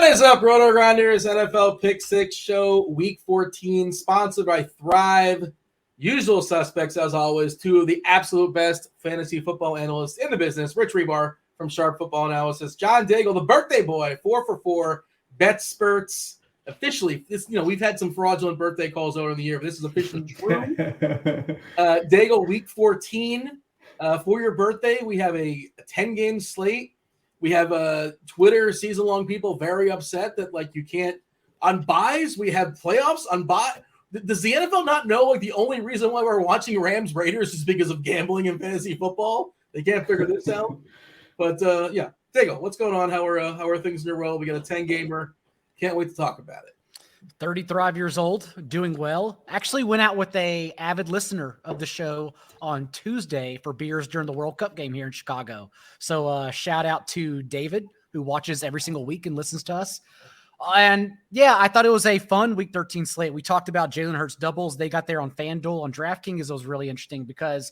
is up, RotoGrinders NFL Pick 6 show, week 14, sponsored by Thrive. Usual suspects, as always, two of the absolute best fantasy football analysts in the business. Rich Hribar from Sharp Football Analysis. John Daigle, the birthday boy, 4 for 4, bet spurts. Officially, we've had some fraudulent birthday calls over the year, but this is officially true. Daigle, week 14, for your birthday, we have a 10-game slate. We have Twitter season-long people very upset that you can't on buys. We have playoffs on buy. Does the NFL not know the only reason why we're watching Rams Raiders is because of gambling in fantasy football? They can't figure this out. But yeah, Daigle, what's going on? How are things in your world? We got a 10-gamer. Can't wait to talk about it. 35 years old, doing well. Actually went out with a avid listener of the show on Tuesday for beers during the World Cup game here in Chicago. So shout out to David, who watches every single week and listens to us. And yeah, I thought it was a fun week 13 slate. We talked about Jalen Hurts doubles. They got there on FanDuel. On DraftKings, it was really interesting because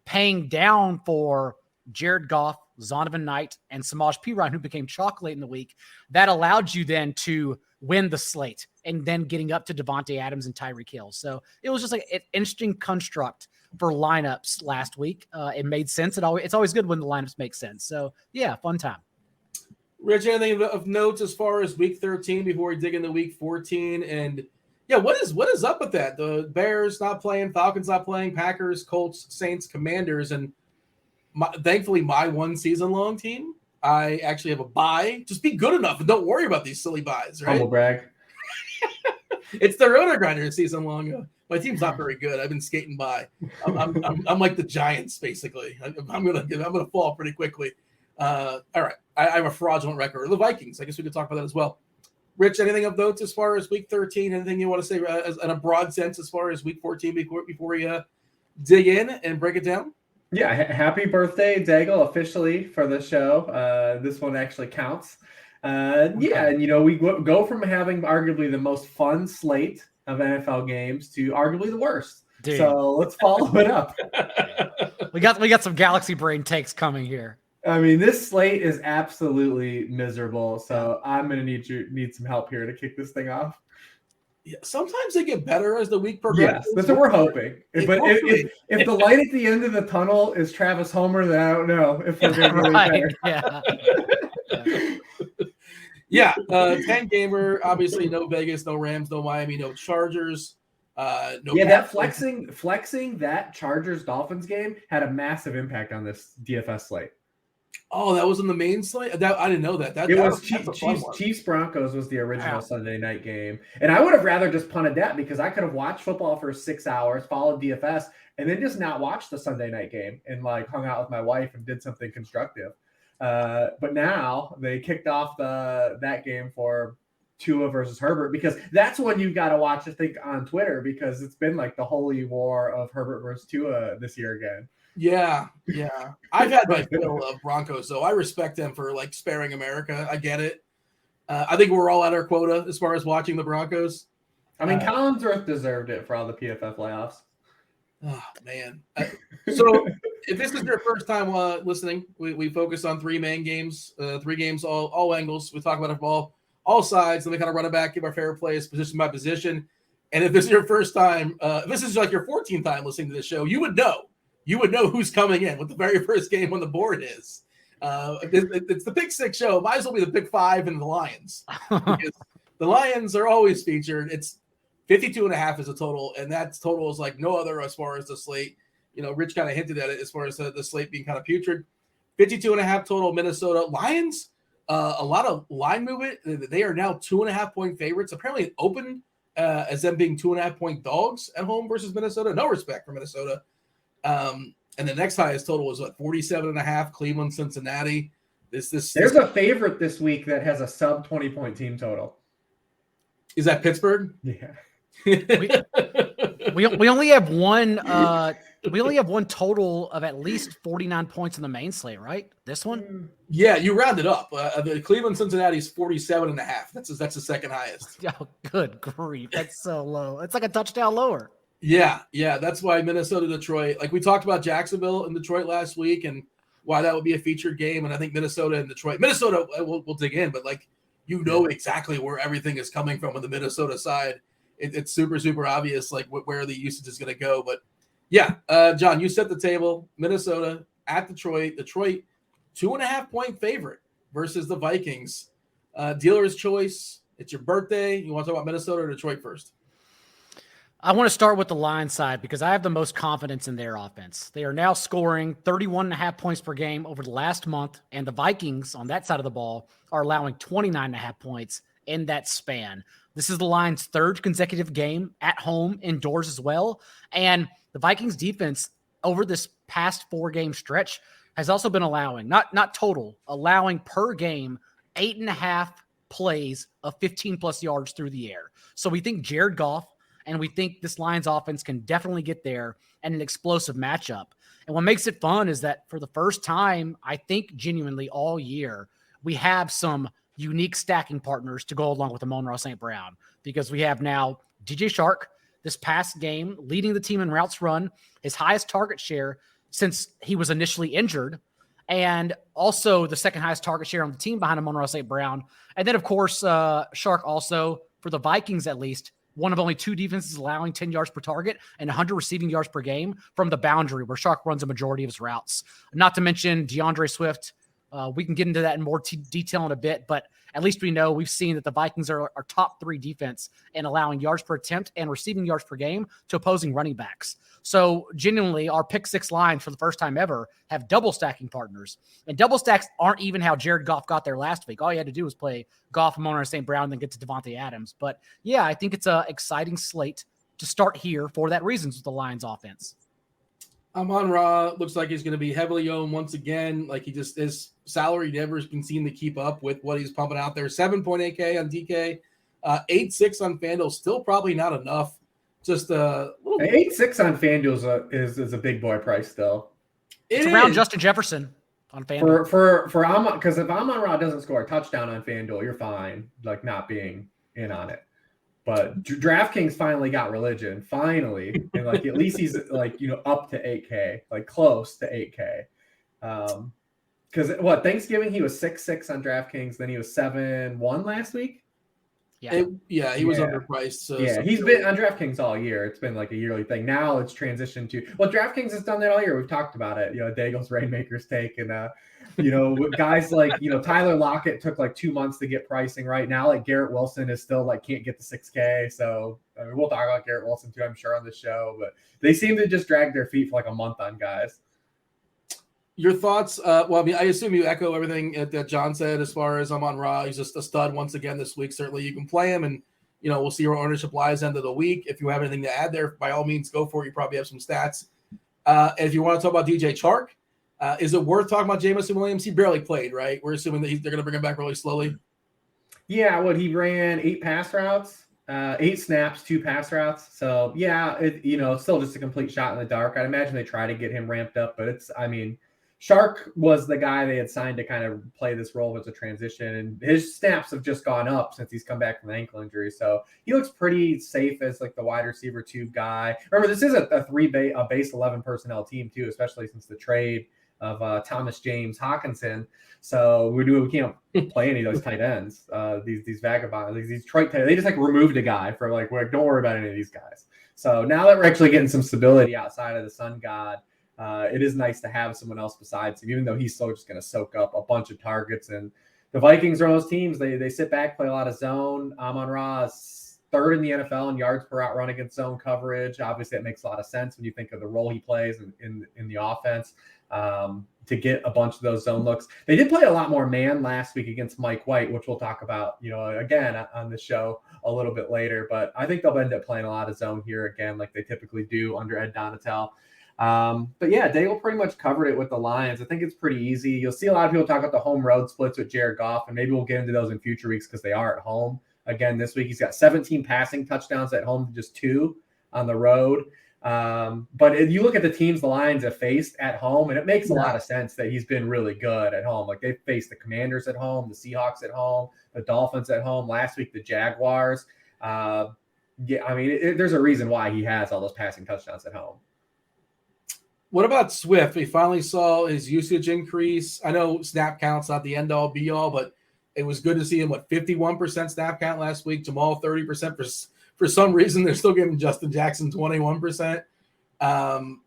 paying down for Jared Goff, Zonovan Knight, and Samaj P. Ryan, who became chalk late in the week, that allowed you then to win the slate and then getting up to Devontae Adams and Tyreek Hill. So it was just an interesting construct for lineups last week. It made sense. It's always good when the lineups make sense. So yeah, fun time. Rich, anything of notes as far as week 13 before we dig into week 14? And yeah, what is up with that? The Bears not playing, Falcons not playing, Packers, Colts, Saints, Commanders, and thankfully my one season-long team, I actually have a bye. Just be good enough and don't worry about these silly buys, right? Humble brag. It's the RotoGrinders season-long. My team's not very good. I've been skating by. I'm like the Giants, basically. I'm gonna fall pretty quickly. All right, I have a fraudulent record. The Vikings. I guess we could talk about that as well. Rich, anything of notes as far as week 13? Anything you want to say in a broad sense as far as week 14 before we dig in and break it down? Yeah, happy birthday, Daigle, officially for the show. This one actually counts. Yeah, and we go from having arguably the most fun slate of NFL games to arguably the worst. Dude. So let's follow it up. We got some galaxy brain takes coming here. I mean, this slate is absolutely miserable. So I'm gonna need some help here to kick this thing off. Yeah, sometimes they get better as the week progresses. Yes, that's what we're hoping. But if the light at the end of the tunnel is Travis Homer, then I don't know if we're going to be better. Yeah. 10-gamer, obviously no Vegas, no Rams, no Miami, no Chargers. That flexing that Chargers-Dolphins game had a massive impact on this DFS slate. Oh, that was in the main slate? I didn't know that. It was Chiefs-Broncos was the original Sunday night game. And I would have rather just punted that because I could have watched football for 6 hours, followed DFS, and then just not watched the Sunday night game and hung out with my wife and did something constructive. But now they kicked off that game for Tua versus Herbert because that's one you got to watch, I think, on Twitter because it's been the holy war of Herbert versus Tua this year again. Yeah. I've had my fill of Broncos, though. I respect them for sparing America. I get it. I think we're all at our quota as far as watching the Broncos. I mean, Collinsworth deserved it for all the PFF playoffs. Oh, man. So if this is your first time listening, we focus on 3 main games, 3 games, all angles. We talk about it from all sides. Then we kind of run it back, give our favorite plays position by position. And if this is your first time, if this is your 14th time listening to this show, you would know who's coming in, what the very first game on the board is. It's the Pick 6 show. Might as well be the Pick 5 and the Lions. Because the Lions are always featured. It's 52.5 is a total, and that total is like no other as far as the slate. Rich kind of hinted at it as far as the slate being kind of putrid. 52.5 total, Minnesota. Lions, a lot of line movement. They are now 2.5-point favorites. Apparently it opened as them being 2.5-point dogs at home versus Minnesota. No respect for Minnesota. And the next highest total was 47.5, Cleveland, Cincinnati. There's a favorite this week that has a sub 20-point team total. Is that Pittsburgh? Yeah. we only have one total of at least 49 points in the main slate, right? This one? Yeah, you rounded up. The Cleveland Cincinnati is 47.5. That's the second highest. Oh, good grief. That's so low. It's like a touchdown lower. Yeah. That's why Minnesota, Detroit, we talked about Jacksonville and Detroit last week and why that would be a featured game. And I think Minnesota and Detroit, we'll dig in, but you know exactly where everything is coming from on the Minnesota side. It's super, super obvious like where the usage is going to go. But yeah, John, you set the table. Minnesota at Detroit. Detroit 2.5-point favorite versus the Vikings. Dealer's choice. It's your birthday. You want to talk about Minnesota or Detroit first? I want to start with the line side because I have the most confidence in their offense. They are now scoring 31.5 points per game over the last month, and the Vikings on that side of the ball are allowing 29.5 points in that span. This is the Lions' third consecutive game at home, indoors as well. And the Vikings defense over this past 4-game stretch has also been allowing, not total, allowing per game 8.5 plays of 15+ yards through the air. So we think Jared Goff, and we think this Lions offense can definitely get there and an explosive matchup. And what makes it fun is that for the first time, I think genuinely all year, we have some unique stacking partners to go along with Amon-Ra St. Brown, because we have now DJ Shark this past game leading the team in routes run, his highest target share since he was initially injured, and also the second highest target share on the team behind Amon-Ra St. Brown. And then, of course, Shark also, for the Vikings at least, one of only 2 defenses allowing 10 yards per target and 100 receiving yards per game from the boundary, where Shark runs a majority of his routes. Not to mention DeAndre Swift. We can get into that in more detail in a bit, but at least we know we've seen that the Vikings are our top 3 defense in allowing yards per attempt and receiving yards per game to opposing running backs. So genuinely, our pick 6 lines for the first time ever have double stacking partners. And double stacks aren't even how Jared Goff got there last week. All you had to do was play Goff, Amon-Ra St. Brown, then get to Devontae Adams. But yeah, I think it's an exciting slate to start here for that reasons with the Lions offense. Amon-Ra looks like he's going to be heavily owned once again. Like his salary never can seem to keep up with what he's pumping out there. 7.8K on DK, 8.6 on FanDuel. Still probably not enough. Just a little 8.6 on FanDuel is a big boy price still. It's around Justin Jefferson on FanDuel. For Amon, because if Amon-Ra doesn't score a touchdown on FanDuel, you're fine, like not being in on it. But DraftKings finally got religion, finally, and like at least he's like up to 8K, like close to 8K. Because Thanksgiving he was 6.6 on DraftKings, then he was 7.1 last week. Yeah, he was underpriced. So he's been on DraftKings all year. It's been like a yearly thing. Now it's transitioned to DraftKings has done that all year. We've talked about it. Daigle's Rainmakers take, and guys like Tyler Lockett took like 2 months to get pricing right now. Like Garrett Wilson is still like can't get the 6K. So we'll talk about Garrett Wilson too, I'm sure, on the show. But they seem to just drag their feet for like a month on guys. Your thoughts? I assume you echo everything that John said as far as Amon-Ra. He's just a stud once again this week. Certainly you can play him, and we'll see where ownership lies end of the week. If you have anything to add there, by all means, go for it. You probably have some stats. And if you want to talk about DJ Chark, is it worth talking about Jameson Williams? He barely played, right? We're assuming that they're going to bring him back really slowly. Yeah, he ran 8 pass routes, 8 snaps, 2 pass routes. So yeah, still just a complete shot in the dark. I'd imagine they try to get him ramped up, but Shark was the guy they had signed to kind of play this role as a transition, and his snaps have just gone up since he's come back from the ankle injury. So he looks pretty safe as like the wide receiver 2 guy. Remember, this is a base 11 personnel team too, especially since the trade of Thomas James Hawkinson. So we can't play any of those tight ends. These vagabonds, these Detroit tight ends, they just like removed a guy for like, don't worry about any of these guys. So now that we're actually getting some stability outside of the sun god, it is nice to have someone else besides him, even though he's still just going to soak up a bunch of targets. And the Vikings are those teams. They sit back, play a lot of zone. Amon-Ra is 3rd in the NFL in yards per out run against zone coverage. Obviously, it makes a lot of sense when you think of the role he plays in the offense to get a bunch of those zone looks. They did play a lot more man last week against Mike White, which we'll talk about, again on the show a little bit later. But I think they'll end up playing a lot of zone here again, like they typically do under Ed Donatel. But yeah, Daigle pretty much covered it with the Lions. I think it's pretty easy. You'll see a lot of people talk about the home road splits with Jared Goff, and maybe we'll get into those in future weeks because they are at home. Again, this week he's got 17 passing touchdowns at home, just 2 on the road. But if you look at the teams the Lions have faced at home, and it makes a lot of sense that he's been really good at home. Like they faced the Commanders at home, the Seahawks at home, the Dolphins at home, last week the Jaguars. There's a reason why he has all those passing touchdowns at home. What about Swift? We finally saw his usage increase. I know snap count's not the end all be all, but It was good to see him 51% snap count last week. Jamal 30%. For some reason, they're still giving Justin Jackson 21%,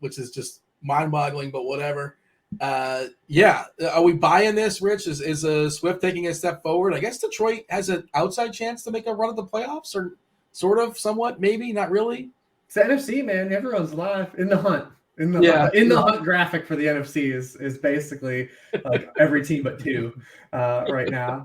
which is just mind-boggling. But whatever. Are we buying this, Rich? Is Swift taking a step forward? I guess Detroit has an outside chance to make a run at the playoffs, or sort of, somewhat, maybe, not really. It's the NFC, man. Everyone's live in the hunt. The hunt graphic for the NFC is basically like every team but two right now.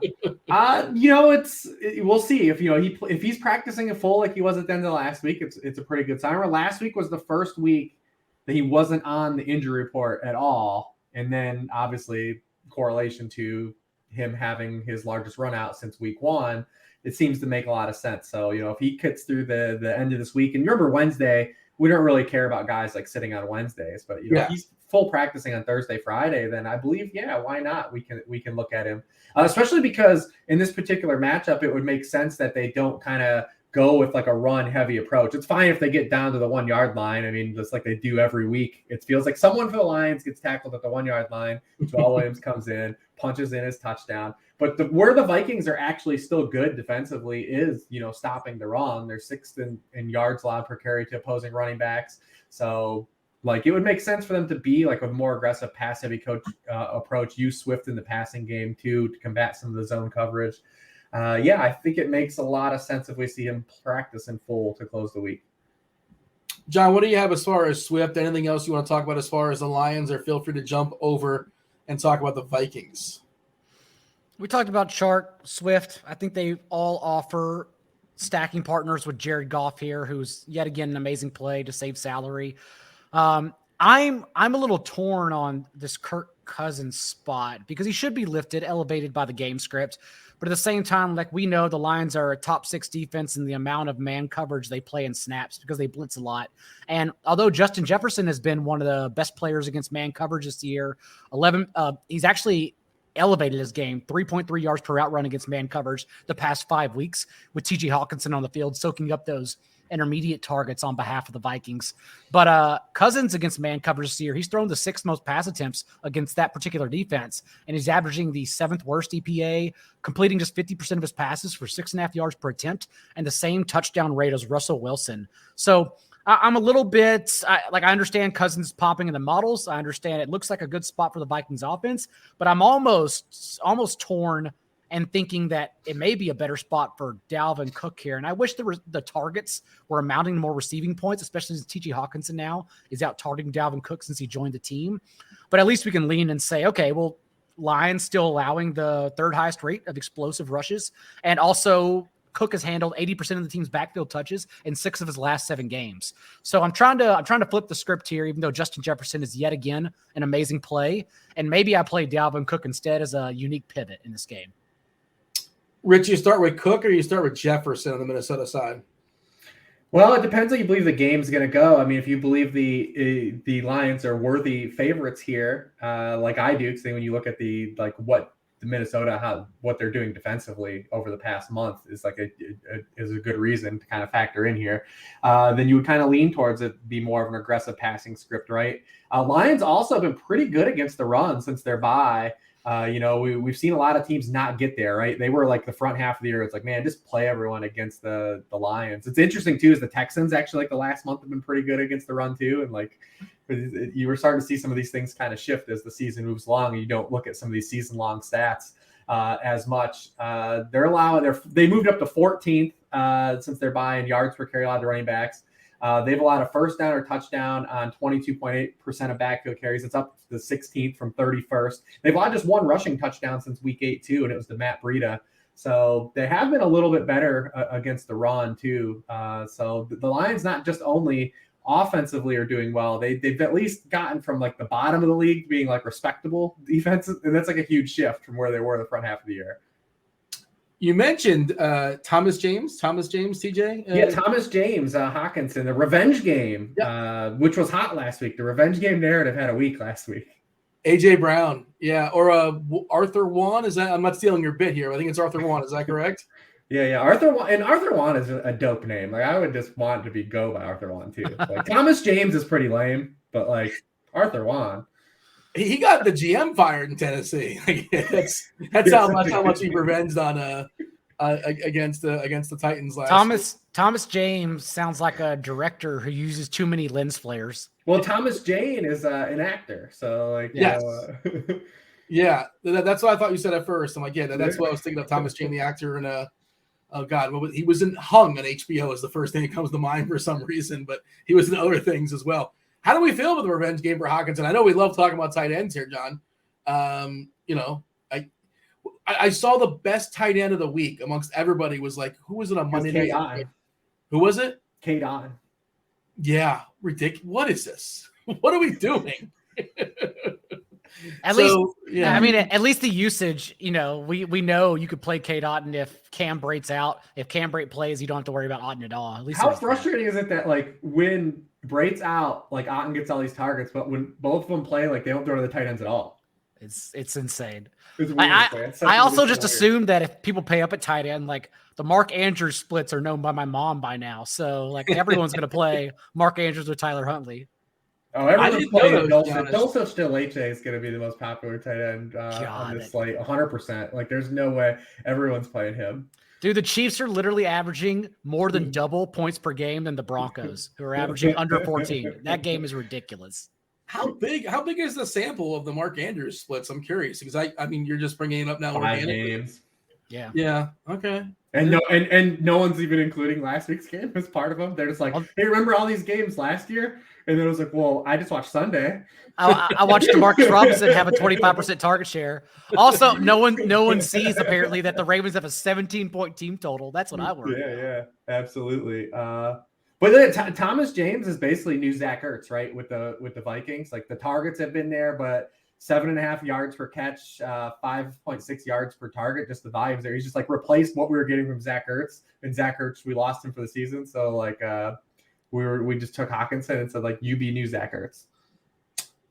We'll see if he's practicing a full like he was at the end of last week. It's a pretty good sign. Last week was the first week that he wasn't on the injury report at all, and then obviously correlation to him having his largest run out since week 1. It seems to make a lot of sense. So if he gets through the end of this week, and remember Wednesday. We don't really care about guys like sitting on Wednesdays, but if he's full practicing on Thursday, Friday, then I believe, why not? We can look at him, especially because in this particular matchup, it would make sense that they don't kind of go with like a run heavy approach. It's fine if they get down to the 1 yard line. I mean, just like they do every week. It feels like someone for the Lions gets tackled at the 1 yard line. Joel Williams comes in, punches in his touchdown. But where the Vikings are actually still good defensively is, stopping the run. They're 6th in yards allowed per carry to opposing running backs. So, it would make sense for them to be like a more aggressive pass-heavy coach approach. Use Swift in the passing game too to combat some of the zone coverage. I think it makes a lot of sense if we see him practice in full to close the week. John, what do you have as far as Swift? Anything else you want to talk about as far as the Lions, or feel free to jump over and talk about the Vikings? We talked about Chark, Swift. I think they all offer stacking partners with Jared Goff here, who's yet again an amazing play to save salary. I'm a little torn on this Kirk Cousins spot because he should be elevated by the game script. But at the same time, like we know, the Lions are a top 6 defense in the amount of man coverage they play in snaps because they blitz a lot. And although Justin Jefferson has been one of the best players against man coverage this year, he's actually elevated his game, 3.3 yards per route run against man coverage the past 5 weeks, with T.J. Hawkinson on the field soaking up those intermediate targets on behalf of the Vikings. But Cousins against man coverage this year, he's thrown the 6th most pass attempts against that particular defense, and he's averaging the 7th worst EPA, completing just 50% of his passes for 6.5 yards per attempt, and the same touchdown rate as Russell Wilson. So I'm a little bit I understand Cousins popping in the models. I understand it looks like a good spot for the Vikings offense, but I'm almost torn and thinking that it may be a better spot for Dalvin Cook here. And I wish the targets were amounting to more receiving points, especially as T.J. Hawkinson now is out targeting Dalvin Cook since he joined the team. But at least we can lean and say, okay, well, Lions still allowing the 3rd highest rate of explosive rushes, and also Cook has handled 80% of the team's backfield touches in 6 of his last 7 games. So I'm trying to flip the script here, even though Justin Jefferson is yet again an amazing play. And maybe I play Dalvin Cook instead as a unique pivot in this game. Rich, you start with Cook or you start with Jefferson on the Minnesota side? Well, it depends how you believe the game's going to go. I mean, if you believe the Lions are worthy favorites here, like I do, because when you look at what the Minnesota, what they're doing defensively over the past month is is a good reason to kind of factor in here. Then you would kind of lean towards it, be more of an aggressive passing script, right? Lions also have been pretty good against the run since their bye. We've seen a lot of teams not get there, right? They were like the front half of the year. It's like, man, just play everyone against the Lions. It's interesting too, is the Texans actually the last month have been pretty good against the run too. And you were starting to see some of these things kind of shift as the season moves along, and you don't look at some of these season long stats as much. They moved up to 14th since they're buying yards per carry allowed to running backs. They've allowed a first down or touchdown on 22.8% of backfield carries. It's up to the 16th from 31st. They've allowed just 1 rushing touchdown since week 8 too, and it was to Matt Breida. So they have been a little bit better against the run too. So the Lions not just only offensively are doing well, they've at least gotten from the bottom of the league to being respectable defenses, and that's a huge shift from where they were the front half of the year. You mentioned Thomas James, TJ? Thomas James, Hawkinson, the revenge game, which was hot last week. The revenge game narrative had a week last week. A.J. Brown, or Arthur Juan. Is that? I'm not stealing your bit here. I think it's Arthur Juan. Is that correct? Yeah. Arthur Juan is a dope name. I would just want it to go by Arthur Juan too. Thomas James is pretty lame, but Arthur Juan. He got the GM fired in Tennessee. That's how much he revenged on against the Titans last year. Thomas James sounds like a director who uses too many lens flares. Well, Thomas Jane is an actor, so like yes. Yeah, that's what I thought you said at first. I'm like, yeah, that's what I was thinking of. Thomas Jane, the actor, and oh God, he was in Hung on HBO is the first thing that comes to mind for some reason, but he was in other things as well. How do we feel about the revenge game for Hockenson? I know we love talking about tight ends here, John. I saw the best tight end of the week amongst everybody was like, who was it on Monday night? Who was it? Kate On. Yeah, ridiculous. What is this? What are we doing? At least the usage, we know you could play Kate Otten if Cam Brate's out. If Cam Brate plays, you don't have to worry about Otten at all. At least how frustrating is it that like when Brate's out, like Otten gets all these targets, but when both of them play, like they don't throw to the tight ends at all. It's insane. It's weird, I also just assumed that if people pay up at tight end, like the Mark Andrews splits are known by my mom by now. So like everyone's going to play Mark Andrews or Tyler Huntley. Oh, everyone's playing Dulcich Deleche is going to be the most popular tight end on this slate, 100%. Like there's no way everyone's playing him. Dude, the Chiefs are literally averaging more than double points per game than the Broncos, who are averaging under 14. That game is ridiculous. How big is the sample of the Mark Andrews splits? I'm curious because I mean you're just bringing it up now. 5 games. Yeah. Okay. And no one's even including last week's game as part of them. They're just like, hey, remember all these games last year? And then it was like, well, I just watched Sunday. I watched DeMarcus Robinson have a 25% target share. Also, no one sees apparently that the Ravens have a 17-point team total. That's what I worry. Yeah, absolutely. But then Thomas James is basically new Zach Ertz, right? With the Vikings, like the targets have been there, but 7.5 yards per catch, 5.6 yards per target. Just the volumes there. He's just like replaced what we were getting from Zach Ertz, and Zach Ertz we lost him for the season. So like we just took Hockenson and said like you be new Zach Ertz.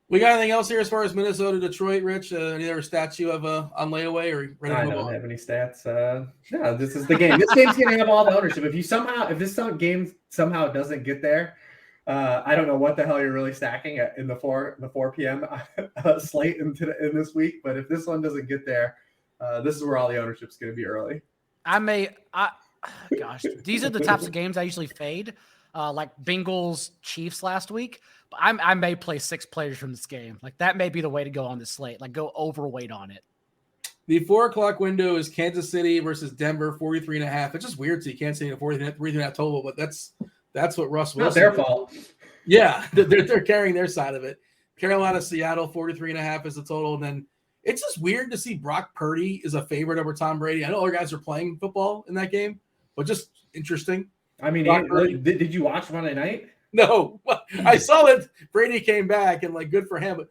We got anything else here as far as Minnesota, Detroit, Rich? Any other stats you have on layaway or ready to move on? I don't have any stats. No, this is the game. This game's gonna have all the ownership. If this game somehow doesn't get there, I don't know what the hell you're really stacking in the 4 p.m. slate in this week. But if this one doesn't get there, this is where all the ownership's gonna be early. Gosh, these are the types of games I usually fade, like Bengals Chiefs last week. I may play 6 players from this game. Like that may be the way to go on this slate. Like go overweight on it. The 4:00 window is Kansas City versus Denver, 43.5. It's just weird to see Kansas City at 43.5 total, but that's what Russ Wilson. Not their fault. Yeah, they're carrying their side of it. Carolina, Seattle, 43.5 is the total, and then it's just weird to see Brock Purdy is a favorite over Tom Brady. I know other guys are playing football in that game, but just interesting. I mean, did you watch Monday night? No, I saw that Brady came back and like good for him. But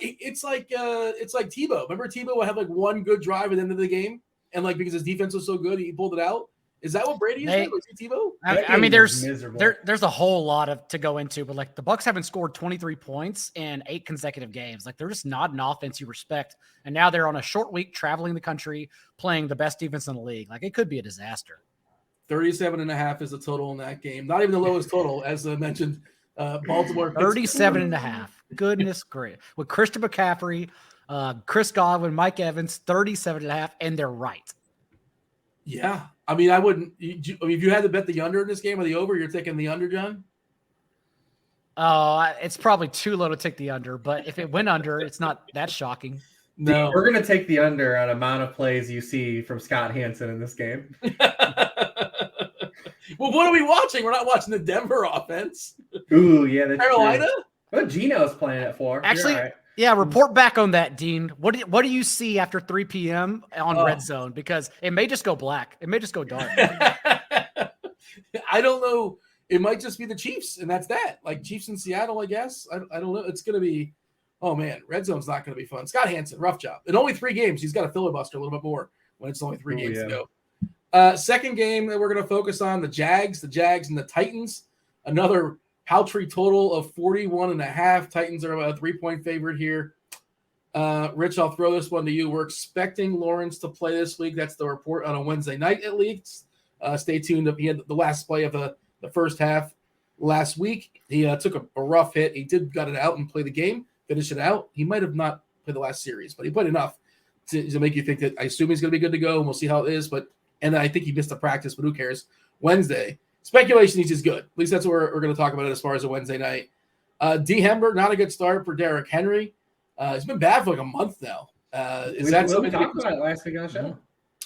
it's like Tebow. Remember Tebow would have like one good drive at the end of the game, and like because his defense was so good, he pulled it out. Is that what Brady is? Or is he Tebow? I mean, there's a whole lot to go into, but like the Bucs haven't scored 23 points in 8 consecutive games. Like they're just not an offense you respect, and now they're on a short week traveling the country playing the best defense in the league. Like it could be a disaster. 37.5 is the total in that game. Not even the lowest total, as I mentioned. Baltimore. 37.5. Goodness gracious. With Christian McCaffrey, Chris Godwin, Mike Evans, 37.5, and they're right. Yeah. I mean, I wouldn't. If you had to bet the under in this game or the over, you're taking the under, John? It's probably too low to take the under, but if it went under, it's not that shocking. No, we're going to take the under on amount of plays you see from Scott Hansen in this game. Well, what are we watching? We're not watching the Denver offense. Ooh, yeah. That's Carolina? What Gino's playing it for? Actually, yeah, report back on that, Dean. What do you see after 3 p.m. on Red Zone? Because it may just go black. It may just go dark. I don't know. It might just be the Chiefs, and that's that. Like Chiefs in Seattle, I guess. I don't know. It's going to be – oh, man. Red Zone's not going to be fun. Scott Hansen, rough job. In only 3 games, he's got to filibuster a little bit more when it's only 3 games to go. Second game that we're going to focus on, the Jags and the Titans. Another paltry total of 41.5. Titans are about a 3-point favorite here. Rich, I'll throw this one to you. We're expecting Lawrence to play this week. That's the report on a Wednesday night at least. Stay tuned. He had the last play of the first half last week. He took a rough hit. He did gut it out and play the game. finish it out. He might have not played the last series, but he played enough to make you think that I assume he's going to be good to go, and we'll see how it is. And I think he missed the practice, but who cares? Wednesday. Speculation is just good. At least that's what we're going to talk about it as far as a Wednesday night. D. Hember, not a good start for Derrick Henry. He's been bad for like a month now. Is that something we talked about it last week on the show?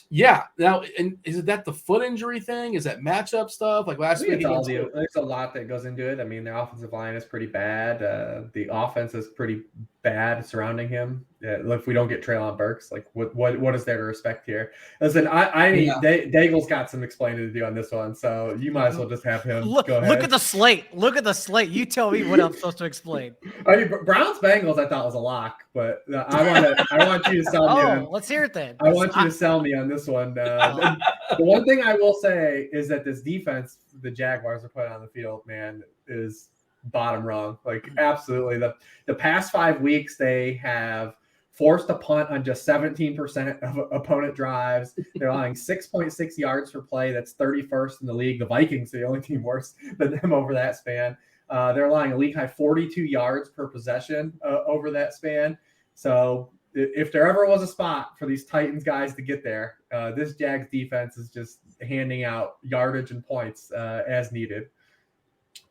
Yeah. Now, and is that the foot injury thing? Is that matchup stuff? Like last week, there's a lot that goes into it. I mean, the offensive line is pretty bad. The offense is pretty bad surrounding him. If we don't get Treylon Burks, like what is there to respect here? Listen, I mean, Daigle's got some explaining to do on this one, so you might as well just have him go ahead. Look at the slate. Look at the slate. You tell me what I'm supposed to explain. I mean, Browns Bengals I thought was a lock, but I want you to sell me. Let's hear it then. I want you to sell me on this one. The one thing I will say is that this defense the Jaguars are putting on the field, man, is bottom rung. Like absolutely. The past 5 weeks they have forced a punt on just 17% of opponent drives. They're allowing 6.6 yards per play. That's 31st in the league. The Vikings are the only team worse than them over that span. They're allowing a league high 42 yards per possession over that span. So if there ever was a spot for these Titans guys to get there, this Jags defense is just handing out yardage and points as needed.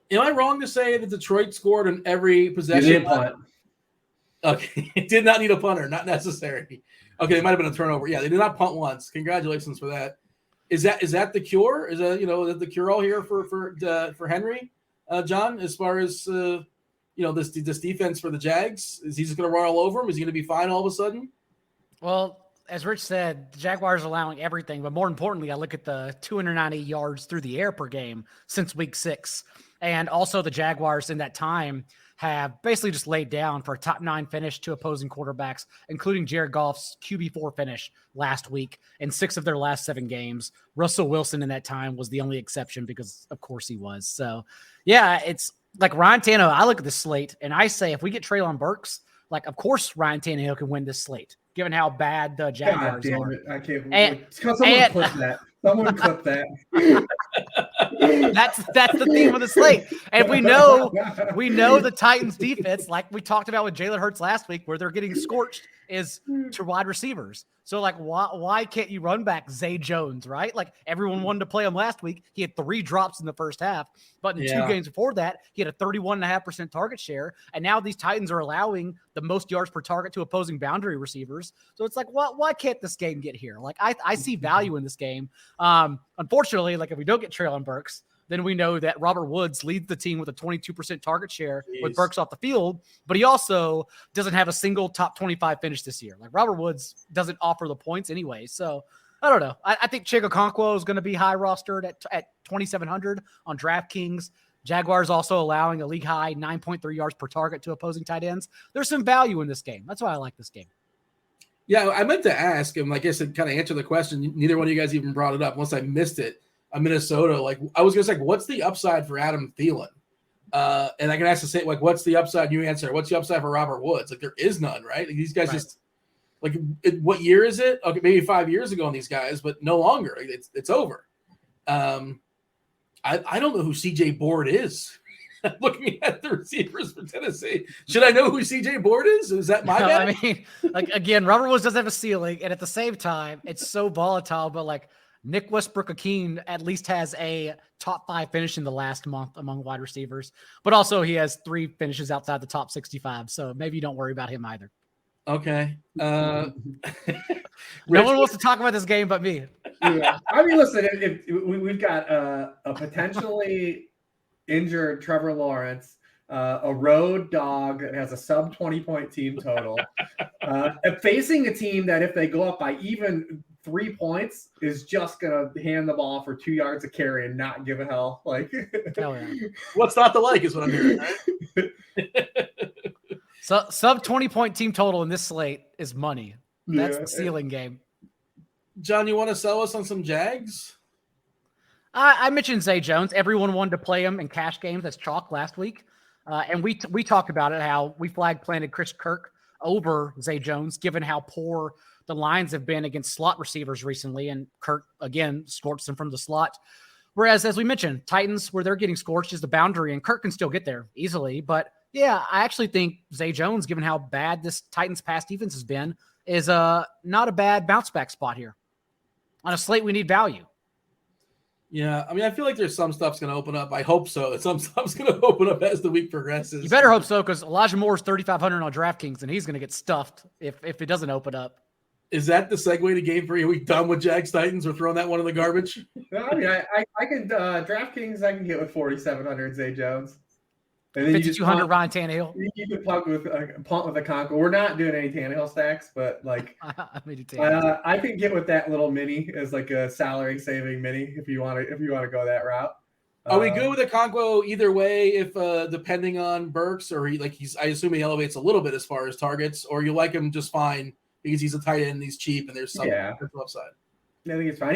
Am I wrong to say that Detroit scored in every possession? They didn't punt. Okay, it did not need a punter, not necessary. Okay, it might have been a turnover. Yeah, they did not punt once. Congratulations for that. Is that the cure? Is that the cure all here for Henry, John? As far as this defense for the Jags, is he just going to run all over him? Is he going to be fine all of a sudden? Well, as Rich said, the Jaguars are allowing everything, but more importantly, I look at the 290 yards through the air per game since week 6, and also the Jaguars in that time have basically just laid down for a top 9 finish to opposing quarterbacks, including Jared Goff's QB4 finish last week in 6 of their last 7 games. Russell Wilson in that time was the only exception because, of course, he was. So, yeah, it's like Ryan Tannehill. I look at the slate and I say if we get Treylon Burks, like, of course, Ryan Tannehill can win this slate, given how bad the Jaguars are. It. I can't. Someone clip that. Someone clip that. That's the theme of the slate. And we know the Titans defense, like we talked about with Jalen Hurts last week, where they're getting scorched is to wide receivers. So like, why can't you run back Zay Jones, right? Like everyone wanted to play him last week. He had 3 drops in the first half, but in 2 games before that, he had a 31.5% target share. And now these Titans are allowing the most yards per target to opposing boundary receivers. So it's like, why can't this game get here? Like I see value in this game. Unfortunately, like if we don't get Treylon Burks, then we know that Robert Woods leads the team with a 22% target share with Burks off the field, but he also doesn't have a single top 25 finish this year. Like Robert Woods doesn't offer the points anyway. So I don't know. I think Chig Okonkwo is going to be high rostered at 2,700 on DraftKings. Jaguars also allowing a league high 9.3 yards per target to opposing tight ends. There's some value in this game. That's why I like this game. Yeah, I meant to ask, and I guess it kind of answered the question. Neither one of you guys even brought it up unless I missed it. Minnesota, like I was gonna say, what's the upside for Adam Thielen? And I can ask the same, like, what's the upside? You answer. What's the upside for Robert Woods? Like, there is none, right? Like, these guys just like, what year is it? Okay, maybe 5 years ago on these guys, but no longer. Like, it's over. I don't know who CJ Board is. Looking at the receivers for Tennessee, should I know who CJ Board is? Is that my guy? I mean, like again, Robert Woods doesn't have a ceiling, and at the same time, it's so volatile. But like, Nick Westbrook-Akeen at least has a top 5 finish in the last month among wide receivers, but also he has 3 finishes outside the top 65. So maybe you don't worry about him either. Okay. No one wants to talk about this game but me. Yeah. I mean, listen, if we've got a potentially injured Trevor Lawrence, a road dog that has a sub 20-point team total, facing a team that if they go up by even 3 points is just gonna hand the ball for 2 yards of carry and not give a hell. Like, hell yeah. What's not to like is what I'm hearing. Right? So sub 20-point team total in this slate is money. That's the ceiling game. John, you want to sell us on some Jags? I mentioned Zay Jones. Everyone wanted to play him in cash games as chalk last week, and we talked about it, how we planted Chris Kirk over Zay Jones, given how poor the lines have been against slot receivers recently, and Kirk, again, scorched them from the slot. Whereas, as we mentioned, Titans, where they're getting scorched is the boundary, and Kirk can still get there easily. But, Yeah, I actually think Zay Jones, given how bad this Titans pass defense has been, is not a bad bounce back spot here. On a slate, we need value. Yeah, I mean, I feel like there's some stuff's going to open up. I hope so. That some stuff's going to open up as the week progresses. You better hope so, because Elijah Moore's 3,500 on DraftKings, and he's going to get stuffed if it doesn't open up. Is that the segue to game 3? Are we done with Jags Titans? We're throwing that one in the garbage? I mean, I can DraftKings. I can get with 4,700 Zay Jones. And then 5,200 Ryan Tannehill. You can punt with a Conco. We're not doing any Tannehill stacks, but like I can get with that little mini as like a salary saving mini if you want to go that route. Are we good with a Conco either way? If depending on Burks, or I assume he elevates a little bit as far as targets, or you like him just fine because he's a tight end and he's cheap and there's some upside. I think it's fine.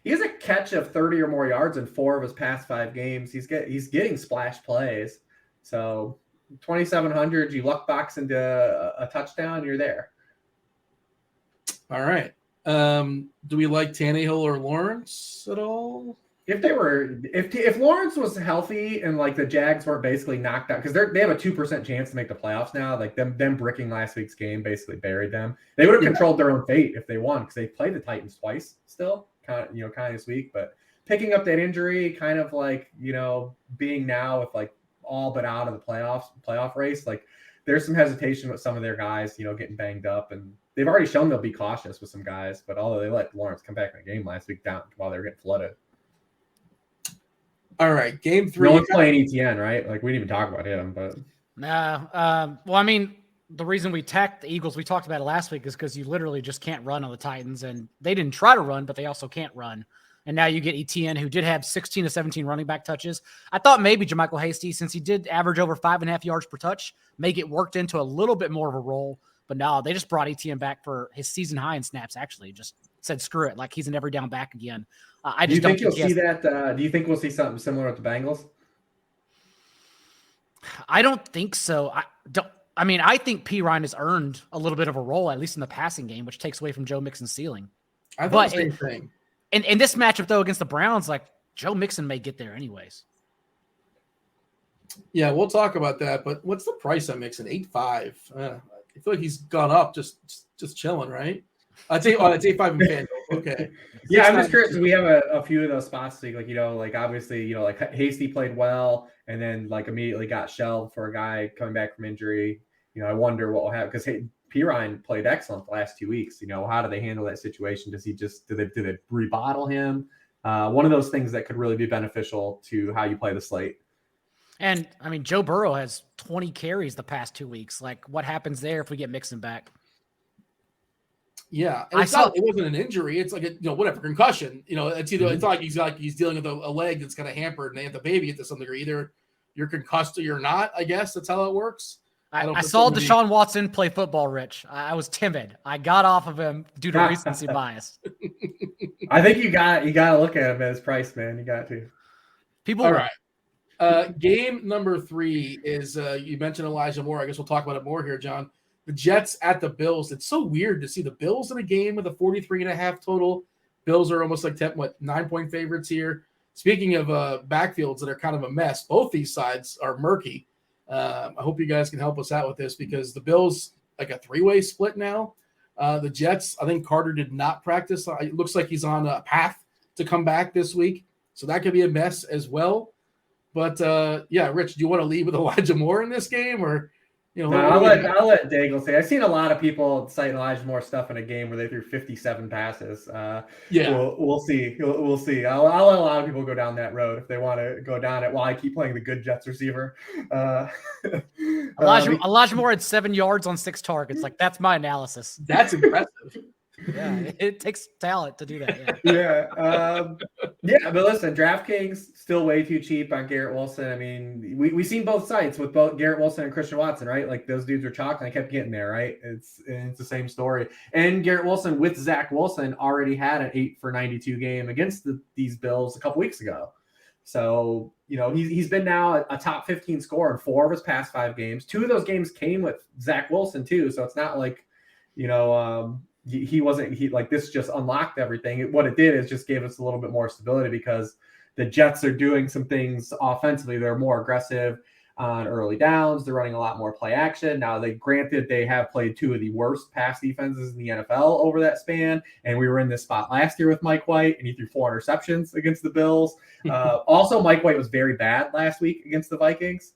He has a catch of 30 or more yards in 4 of his past 5 games. He's getting splash plays. So 2,700, you luck box into a touchdown, you're there. All right. Do we like Tannehill or Lawrence at all? If Lawrence was healthy and like the Jags weren't basically knocked out, because they have a 2% chance to make the playoffs now. Like them bricking last week's game basically buried them. They would have controlled their own fate if they won, because they played the Titans twice still. Kind of this week, but picking up that injury, kind of like, being now with like all but out of the playoff race, like there's some hesitation with some of their guys, getting banged up, and they've already shown they'll be cautious with some guys, but although they let Lawrence come back in the game last week down while they were getting flooded. All right, game 3. No one's playing ETN, right? Like we didn't even talk about him, but well, I mean, the reason we tacked the Eagles, we talked about it last week, is because you literally just can't run on the Titans, and they didn't try to run, but they also can't run. And now you get ETN, who did have 16 to 17 running back touches. I thought maybe JaMychal Hasty, since he did average over 5.5 yards per touch, may get worked into a little bit more of a role. But no, they just brought ETN back for his season high in snaps, actually. Just said, screw it. Like he's an every down back again. I just don't think you'll see that. Do you think we'll see something similar with the Bengals? I don't think so. I think P. Ryan has earned a little bit of a role, at least in the passing game, which takes away from Joe Mixon's ceiling. I thought the same thing. And in this matchup, though, against the Browns, like Joe Mixon may get there anyways. Yeah, we'll talk about that. But what's the price on Mixon? 8.5. I feel like he's gone up just chilling, right? It's 8.5 in FanDuel. Okay. Yeah, I'm just curious. We have a few of those spots. Obviously, like Hasty played well, and then like immediately got shelved for a guy coming back from injury. I wonder what will happen, because P. Ryan played excellent the last 2 weeks. How do they handle that situation? Do they rebottle him? One of those things that could really be beneficial to how you play the slate. And I mean, Joe Burrow has 20 carries the past 2 weeks. Like, what happens there if we get Mixon back? Yeah, and it wasn't an injury. It's like whatever, concussion. It's either it's not like he's dealing with a leg that's kind of hampered, and they have to baby it to some degree. Either you're concussed or you're not. I guess that's how it works. I saw Deshaun Watson play football, Rich. I was timid. I got off of him due to recency bias. I think you got to look at him at his price, man. You got to. All right. Game number 3 is you mentioned Elijah Moore. I guess we'll talk about it more here, John. The Jets at the Bills. It's so weird to see the Bills in a game with a 43.5 total. Bills are almost like 9-point favorites here. Speaking of backfields that are kind of a mess, both these sides are murky. I hope you guys can help us out with this, because the Bills, like a 3-way split now. The Jets, I think Carter did not practice. It looks like he's on a path to come back this week. So that could be a mess as well. But, Rich, do you want to lead with Elijah Moore in this game, or I'll let Daigle say. I've seen a lot of people cite Elijah Moore stuff in a game where they threw 57 passes. We'll see. We'll see. I'll let a lot of people go down that road if they want to go down it while I keep playing the good Jets receiver. Elijah Moore had 7 yards on 6 targets. Like, that's my analysis. That's impressive. Yeah, it takes talent to do that. But listen, DraftKings still way too cheap on Garrett Wilson. I mean, we've seen both sides with both Garrett Wilson and Christian Watson, right? Like, those dudes are chalk, and I kept getting there, right? It's the same story. And Garrett Wilson with Zach Wilson already had an 8 for 92 game against these Bills a couple weeks ago. So, he's been now a top 15 scorer in 4 of his past 5 games. 2 of those games came with Zach Wilson too. So it's not like, this just unlocked everything. What it did is just gave us a little bit more stability, because the Jets are doing some things offensively. They're more aggressive. on early downs. They're running a lot more play action. Now, they have played two of the worst pass defenses in the NFL over that span. And we were in this spot last year with Mike White, and he threw 4 interceptions against the Bills. Also, Mike White was very bad last week against the Vikings.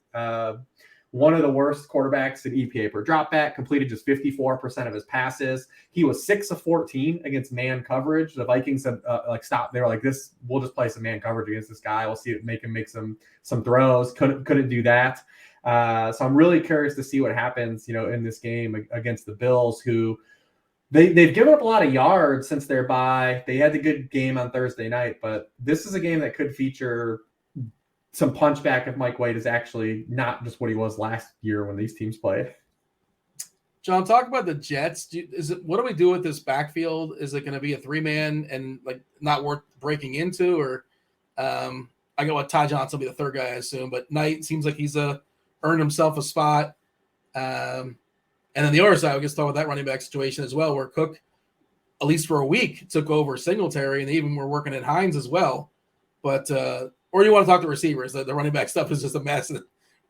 One of the worst quarterbacks in EPA per dropback, completed just 54% of his passes. He was 6 of 14 against man coverage. The Vikings have stopped. They were like, we'll just play some man coverage against this guy. We'll see it, make him make some throws. Couldn't do that. So I'm really curious to see what happens, in this game against the Bills, who they've given up a lot of yards since their bye. They had the good game on Thursday night, but this is a game that could feature some punchback if Mike White is actually not just what he was last year when these teams played. John, talk about the Jets. What do we do with this backfield? Is it going to be a 3-man and not worth breaking into? Or I go with Ty Johnson will be the third guy, I assume. But Knight seems like he's earned himself a spot. And then the other side, we can talk about that running back situation as well, where Cook, at least for a week, took over Singletary, and they even were working at Hines as well. But or you want to talk to receivers? The running back stuff is just a mess. And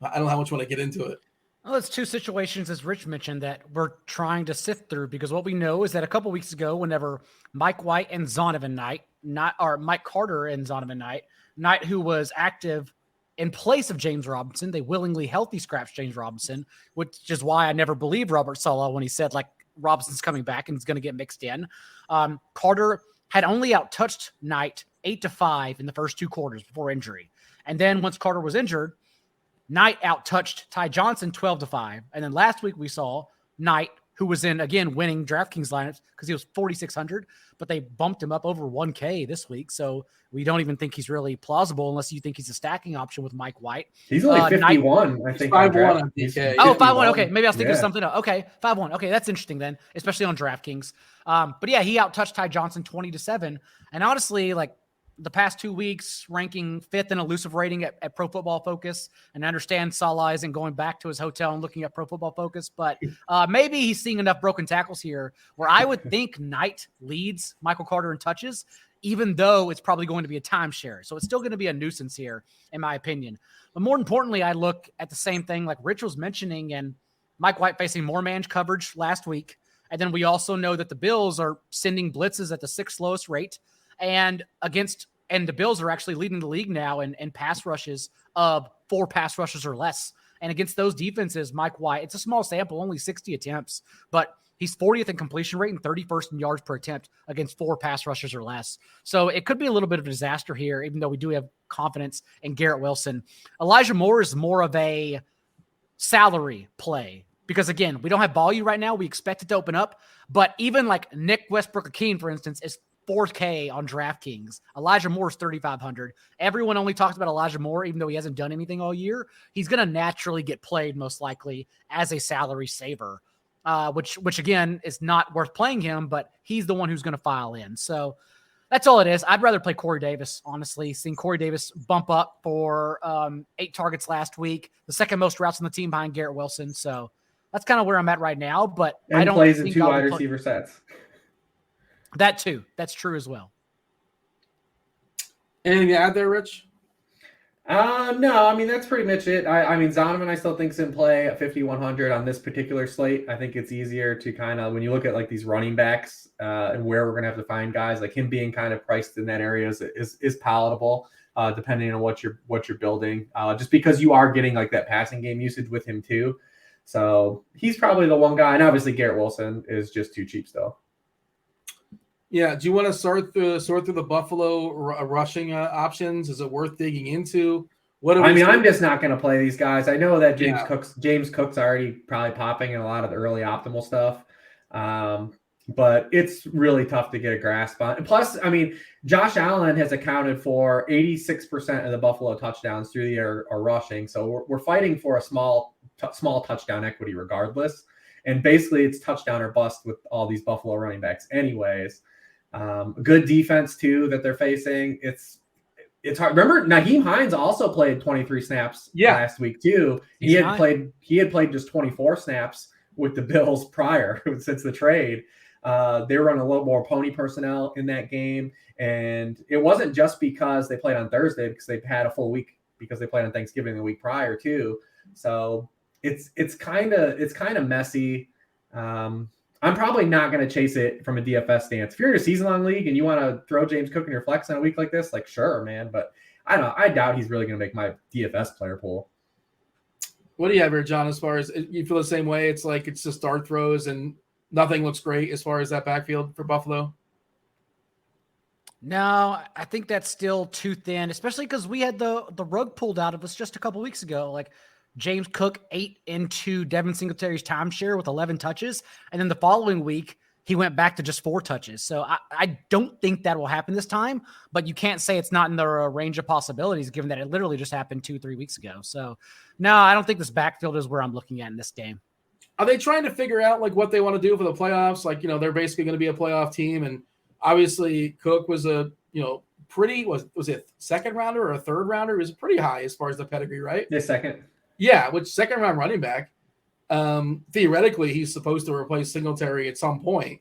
I don't know how much want to get into it. Well, it's two situations, as Rich mentioned, that we're trying to sift through, because what we know is that a couple weeks ago, whenever Mike White and Zonovan Knight, Mike Carter and Zonovan Knight, who was active in place of James Robinson, they willingly healthy scraps James Robinson, which is why I never believed Robert Saleh when he said Robinson's coming back and he's going to get mixed in. Carter had only outtouched Knight 8-5 in the first 2 quarters before injury. And then once Carter was injured, Knight outtouched Ty Johnson 12-5. And then last week we saw Knight, who was in, again, winning DraftKings lineups because he was 4,600, but they bumped him up over 1K this week. So we don't even think he's really plausible unless you think he's a stacking option with Mike White. He's only 51, I think. 5-1 on DK. Oh, 5-1. Okay, maybe I was thinking of something else. Okay, 5-1. Okay, that's interesting then, especially on DraftKings. But yeah, he outtouched Ty Johnson 20-7. And honestly, the past 2 weeks, ranking 5th in elusive rating at Pro Football Focus. And I understand Salah isn't going back to his hotel and looking at Pro Football Focus, but maybe he's seeing enough broken tackles here where I would think Knight leads Michael Carter in touches, even though it's probably going to be a timeshare. So it's still going to be a nuisance here, in my opinion. But more importantly, I look at the same thing like Rich was mentioning, and Mike White facing more man coverage last week. And then we also know that the Bills are sending blitzes at the 6th lowest rate. And the Bills are actually leading the league now in pass rushes of 4 pass rushes or less. And against those defenses, Mike White, it's a small sample, only 60 attempts, but he's 40th in completion rate and 31st in yards per attempt against 4 pass rushers or less. So it could be a little bit of a disaster here, even though we do have confidence in Garrett Wilson. Elijah Moore is more of a salary play because, again, we don't have volume right now. We expect it to open up, but even Nick Westbrook-Akeen, for instance, is 4K on DraftKings. Elijah Moore is 3,500. Everyone only talks about Elijah Moore, even though he hasn't done anything all year. He's going to naturally get played most likely as a salary saver, which again is not worth playing him, but he's the one who's going to file in. So that's all it is. I'd rather play Corey Davis, honestly. Seeing Corey Davis bump up for 8 targets last week, the second most routes on the team behind Garrett Wilson. So that's kind of where I'm at right now. But I don't plays think in 2 wide receiver sets. That too. That's true as well. Anything to add there, Rich? No, I mean, that's pretty much it. I mean, Zonovan, I still think's in play at 5,100 on this particular slate. I think it's easier to kind of, when you look at these running backs and where we're going to have to find guys, him being kind of priced in that area is palatable, depending on what you're building, just because you are getting that passing game usage with him too. So he's probably the one guy. And obviously Garrett Wilson is just too cheap still. Yeah. Do you want to sort through the Buffalo rushing options? Is it worth digging into? I'm just not going to play these guys. I know that James Cook's already probably popping in a lot of the early optimal stuff. But it's really tough to get a grasp on. And plus, I mean, Josh Allen has accounted for 86% of the Buffalo touchdowns through the air are rushing. So we're fighting for a small touchdown equity regardless. And basically it's touchdown or bust with all these Buffalo running backs anyways. Good defense too that they're facing. It's hard. Remember, Nyheim Hines also played 23 snaps last week too. He had played just 24 snaps with the Bills prior since the trade. They were running a little more pony personnel in that game, and it wasn't just because they played on Thursday because they had a full week because they played on Thanksgiving the week prior too. So it's kind of messy. I'm probably not going to chase it from a DFS stance. If you're in a season-long league and you want to throw James Cook in your flex on a week like this, like, sure, man. But I don't know. I doubt he's really going to make my DFS player pool. What do you have here, John, as far as you feel the same way? It's like it's just dart throws and nothing looks great as far as that backfield for Buffalo? No, I think that's still too thin, especially because we had the rug pulled out of us just a couple weeks ago. Like James Cook ate into Devin Singletary's timeshare with 11 touches. And then the following week, he went back to just 4 touches. So I don't think that will happen this time, but you can't say it's not in the range of possibilities given that it literally just happened 2-3 weeks ago. So no, I don't think this backfield is where I'm looking at in this game. Are they trying to figure out like what they want to do for the playoffs? Like, they're basically going to be a playoff team. And obviously Cook was a, pretty, was it second rounder or a third rounder? It was pretty high as far as the pedigree, right? Yeah, second. Yeah, which second round running back. Theoretically, he's supposed to replace Singletary at some point.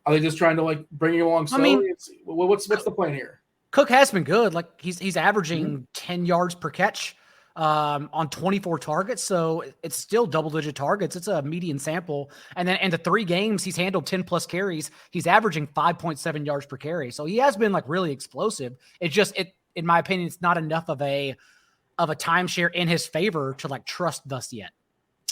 Are they just trying to like bring him along slowly? I mean, what's the plan here? Cook has been good. Like he's averaging 10 yards per catch on 24 targets. So it's still double-digit targets. It's a median sample. And then in the 3 games, he's handled 10-plus carries. He's averaging 5.7 yards per carry. So he has been like really explosive. It's just, in my opinion, it's not enough of a timeshare in his favor to like trust thus yet.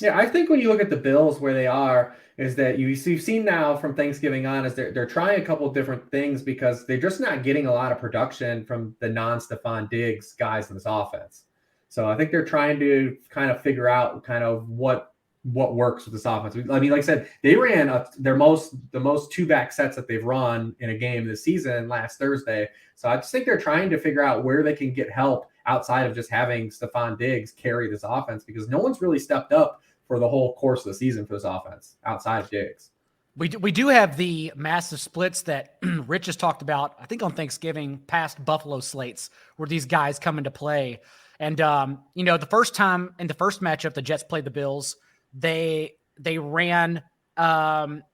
Yeah, I think when you look at the Bills where they are, is that you've seen now from Thanksgiving on is they're trying a couple of different things because they're just not getting a lot of production from the non-Stephon Diggs guys in this offense. So I think they're trying to kind of figure out kind of what works with this offense. I mean, like I said, they ran the most 2-back sets that they've run in a game this season last Thursday. So I just think they're trying to figure out where they can get help outside of just having Stephon Diggs carry this offense because no one's really stepped up for the whole course of the season for this offense outside of Diggs. We do have the massive splits that Rich has talked about, I think on Thanksgiving, past Buffalo slates where these guys come into play. And, the first time in the first matchup, the Jets played the Bills, they ran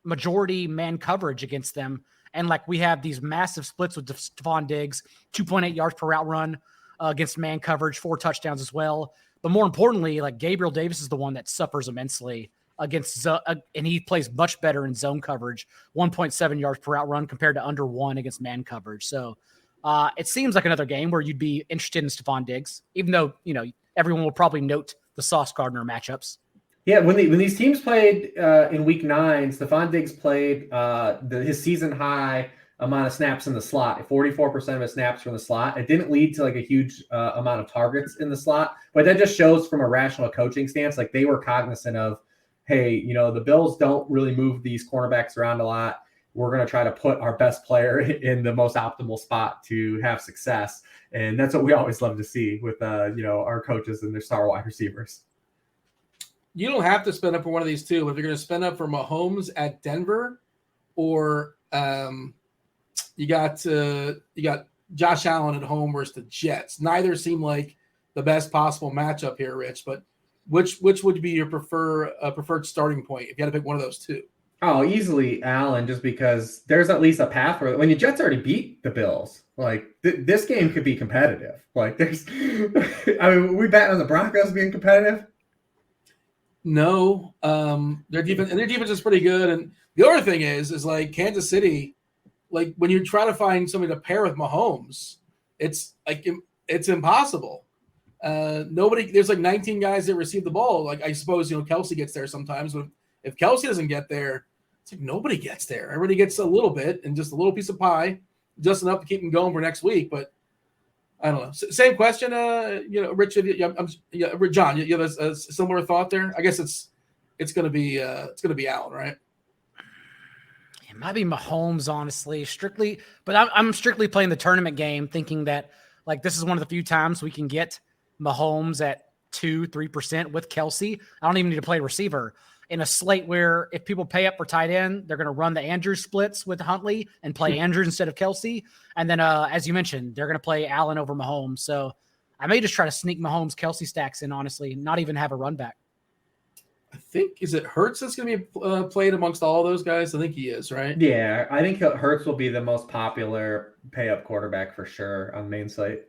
majority man coverage against them. And like we have these massive splits with Stephon Diggs, 2.8 yards per route run against man coverage, 4 touchdowns as well. But more importantly, like Gabriel Davis is the one that suffers immensely against, and he plays much better in zone coverage, 1.7 yards per route run compared to under 1 against man coverage. So it seems like another game where you'd be interested in Stephon Diggs, even though, everyone will probably note the Sauce Gardner matchups. Yeah, when these teams played in Week 9, Stephon Diggs played his season high amount of snaps in the slot, 44% of his snaps from the slot. It didn't lead to like a huge amount of targets in the slot, but that just shows from a rational coaching stance, like they were cognizant of, hey, the Bills don't really move these cornerbacks around a lot. We're going to try to put our best player in the most optimal spot to have success. And that's what we always love to see with, our coaches and their star wide receivers. You don't have to spend up for one of these two, but if you're going to spend up for Mahomes at Denver or you got Josh Allen at home versus the Jets. Neither seem like the best possible matchup here, Rich, but which would be your preferred starting point if you had to pick one of those two? Oh, easily Allen, just because there's at least a path where when the Jets already beat the Bills, like this game could be competitive. Like we bet on the Broncos being competitive. No, their defense is pretty good. And the other thing is like Kansas City, like when you try to find somebody to pair with Mahomes, it's impossible. There's like 19 guys that receive the ball. Like I suppose, Kelsey gets there sometimes, but if Kelsey doesn't get there, it's like nobody gets there. Everybody gets a little bit and just a little piece of pie, just enough to keep them going for next week. But I don't know. Same question, Rich. John, you have a similar thought there. I guess it's going to be Allen, right? It might be Mahomes, honestly, strictly. But I'm strictly playing the tournament game, thinking that like this is one of the few times we can get Mahomes at 2-3% with Kelsey. I don't even need to play receiver in a slate where if people pay up for tight end, they're going to run the Andrews splits with Huntley and play Andrews instead of Kelsey. And then, as you mentioned, they're going to play Allen over Mahomes. So I may just try to sneak Mahomes Kelsey stacks in, honestly, not even have a run back. I think, is it Hurts that's going to be played amongst all those guys? I think he is, right? Yeah, I think Hurts will be the most popular pay-up quarterback for sure on main slate.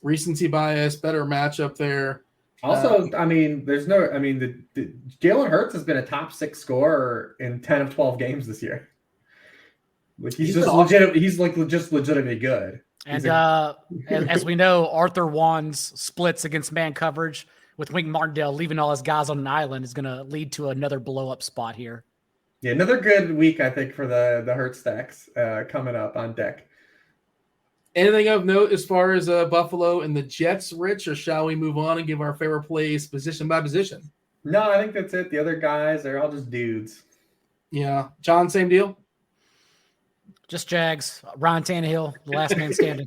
Recency bias, better matchup there. Also, the Jalen Hurts has been a top 6 scorer in 10 of 12 games this year. Like he's just legit. He's like just legitimately good. And as we know, Arthur Wan's splits against man coverage with Wink Martindale leaving all his guys on an island is going to lead to another blow up spot here. Yeah, another good week I think for the Hurts stacks coming up on deck. Anything of note as far as Buffalo and the Jets, Rich, or shall we move on and give our favorite plays position by position? No, I think that's it. The other guys, they're all just dudes. Yeah. John, same deal? Just Jags. Ryan Tannehill, the last man standing.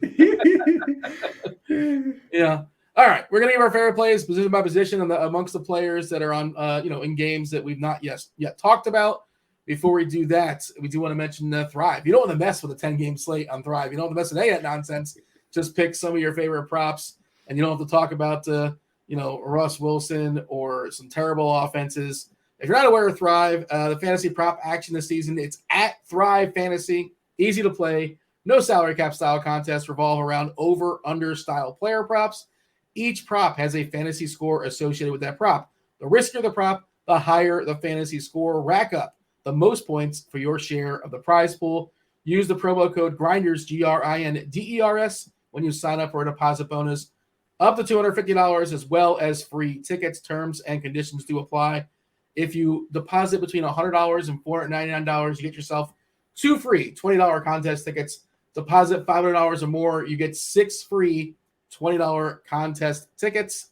Yeah. All right. We're going to give our favorite plays position by position amongst the players that are on, in games that we've not yet talked about. Before we do that, we do want to mention Thrive. You don't want to mess with a 10-game slate on Thrive. You don't want to mess with any of that nonsense. Just pick some of your favorite props, and you don't have to talk about, Russ Wilson or some terrible offenses. If you're not aware of Thrive, the fantasy prop action this season, it's at Thrive Fantasy. Easy to play. No salary cap style contests revolve around over-under style player props. Each prop has a fantasy score associated with that prop. The riskier the prop, the higher the fantasy score. Rack up the most points for your share of the prize pool. Use the promo code GRINDERS, GRINDERS, when you sign up for a deposit bonus up to $250, as well as free tickets. Terms and conditions do apply. If you deposit between $100 and $499, you get yourself 2 free $20 contest tickets. Deposit $500 or more, you get 6 free $20 contest tickets.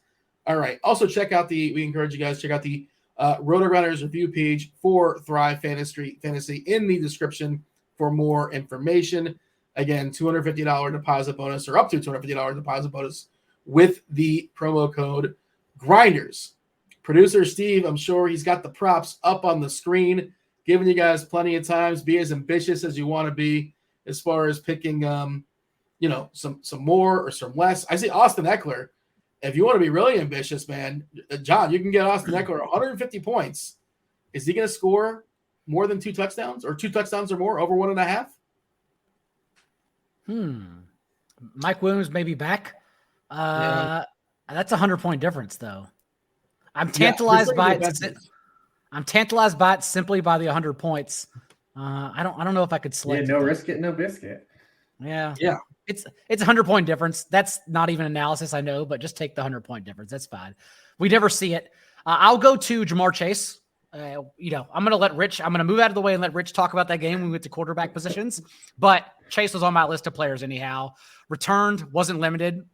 All right. Also, we encourage you guys to check out the RotoGrinders review page for Thrive Fantasy in the description for more information. Again, $250 deposit bonus, or up to $250 deposit bonus with the promo code GRINDERS. Producer Steve, I'm sure he's got the props up on the screen, giving you guys plenty of times. Be as ambitious as you want to be as far as picking, some more or some less. I see Austin Eckler. If you want to be really ambitious, man, John, you can get Austin Eckler 150 points. Is he going to score more than 2 touchdowns, or 2 touchdowns or more, over 1.5? Mike Williams may be back. That's a 100-point difference, though. I'm tantalized by it. I'm tantalized by it simply by the 100 points. I don't know if I could select. Yeah, no risk it, no biscuit. Yeah. It's a 100-point difference. That's not even analysis, I know, but just take the 100-point difference. That's fine. We never see it. I'll go to Jamar Chase. I'm going to move out of the way and let Rich talk about that game when we get to quarterback positions. But Chase was on my list of players anyhow. Returned, wasn't limited,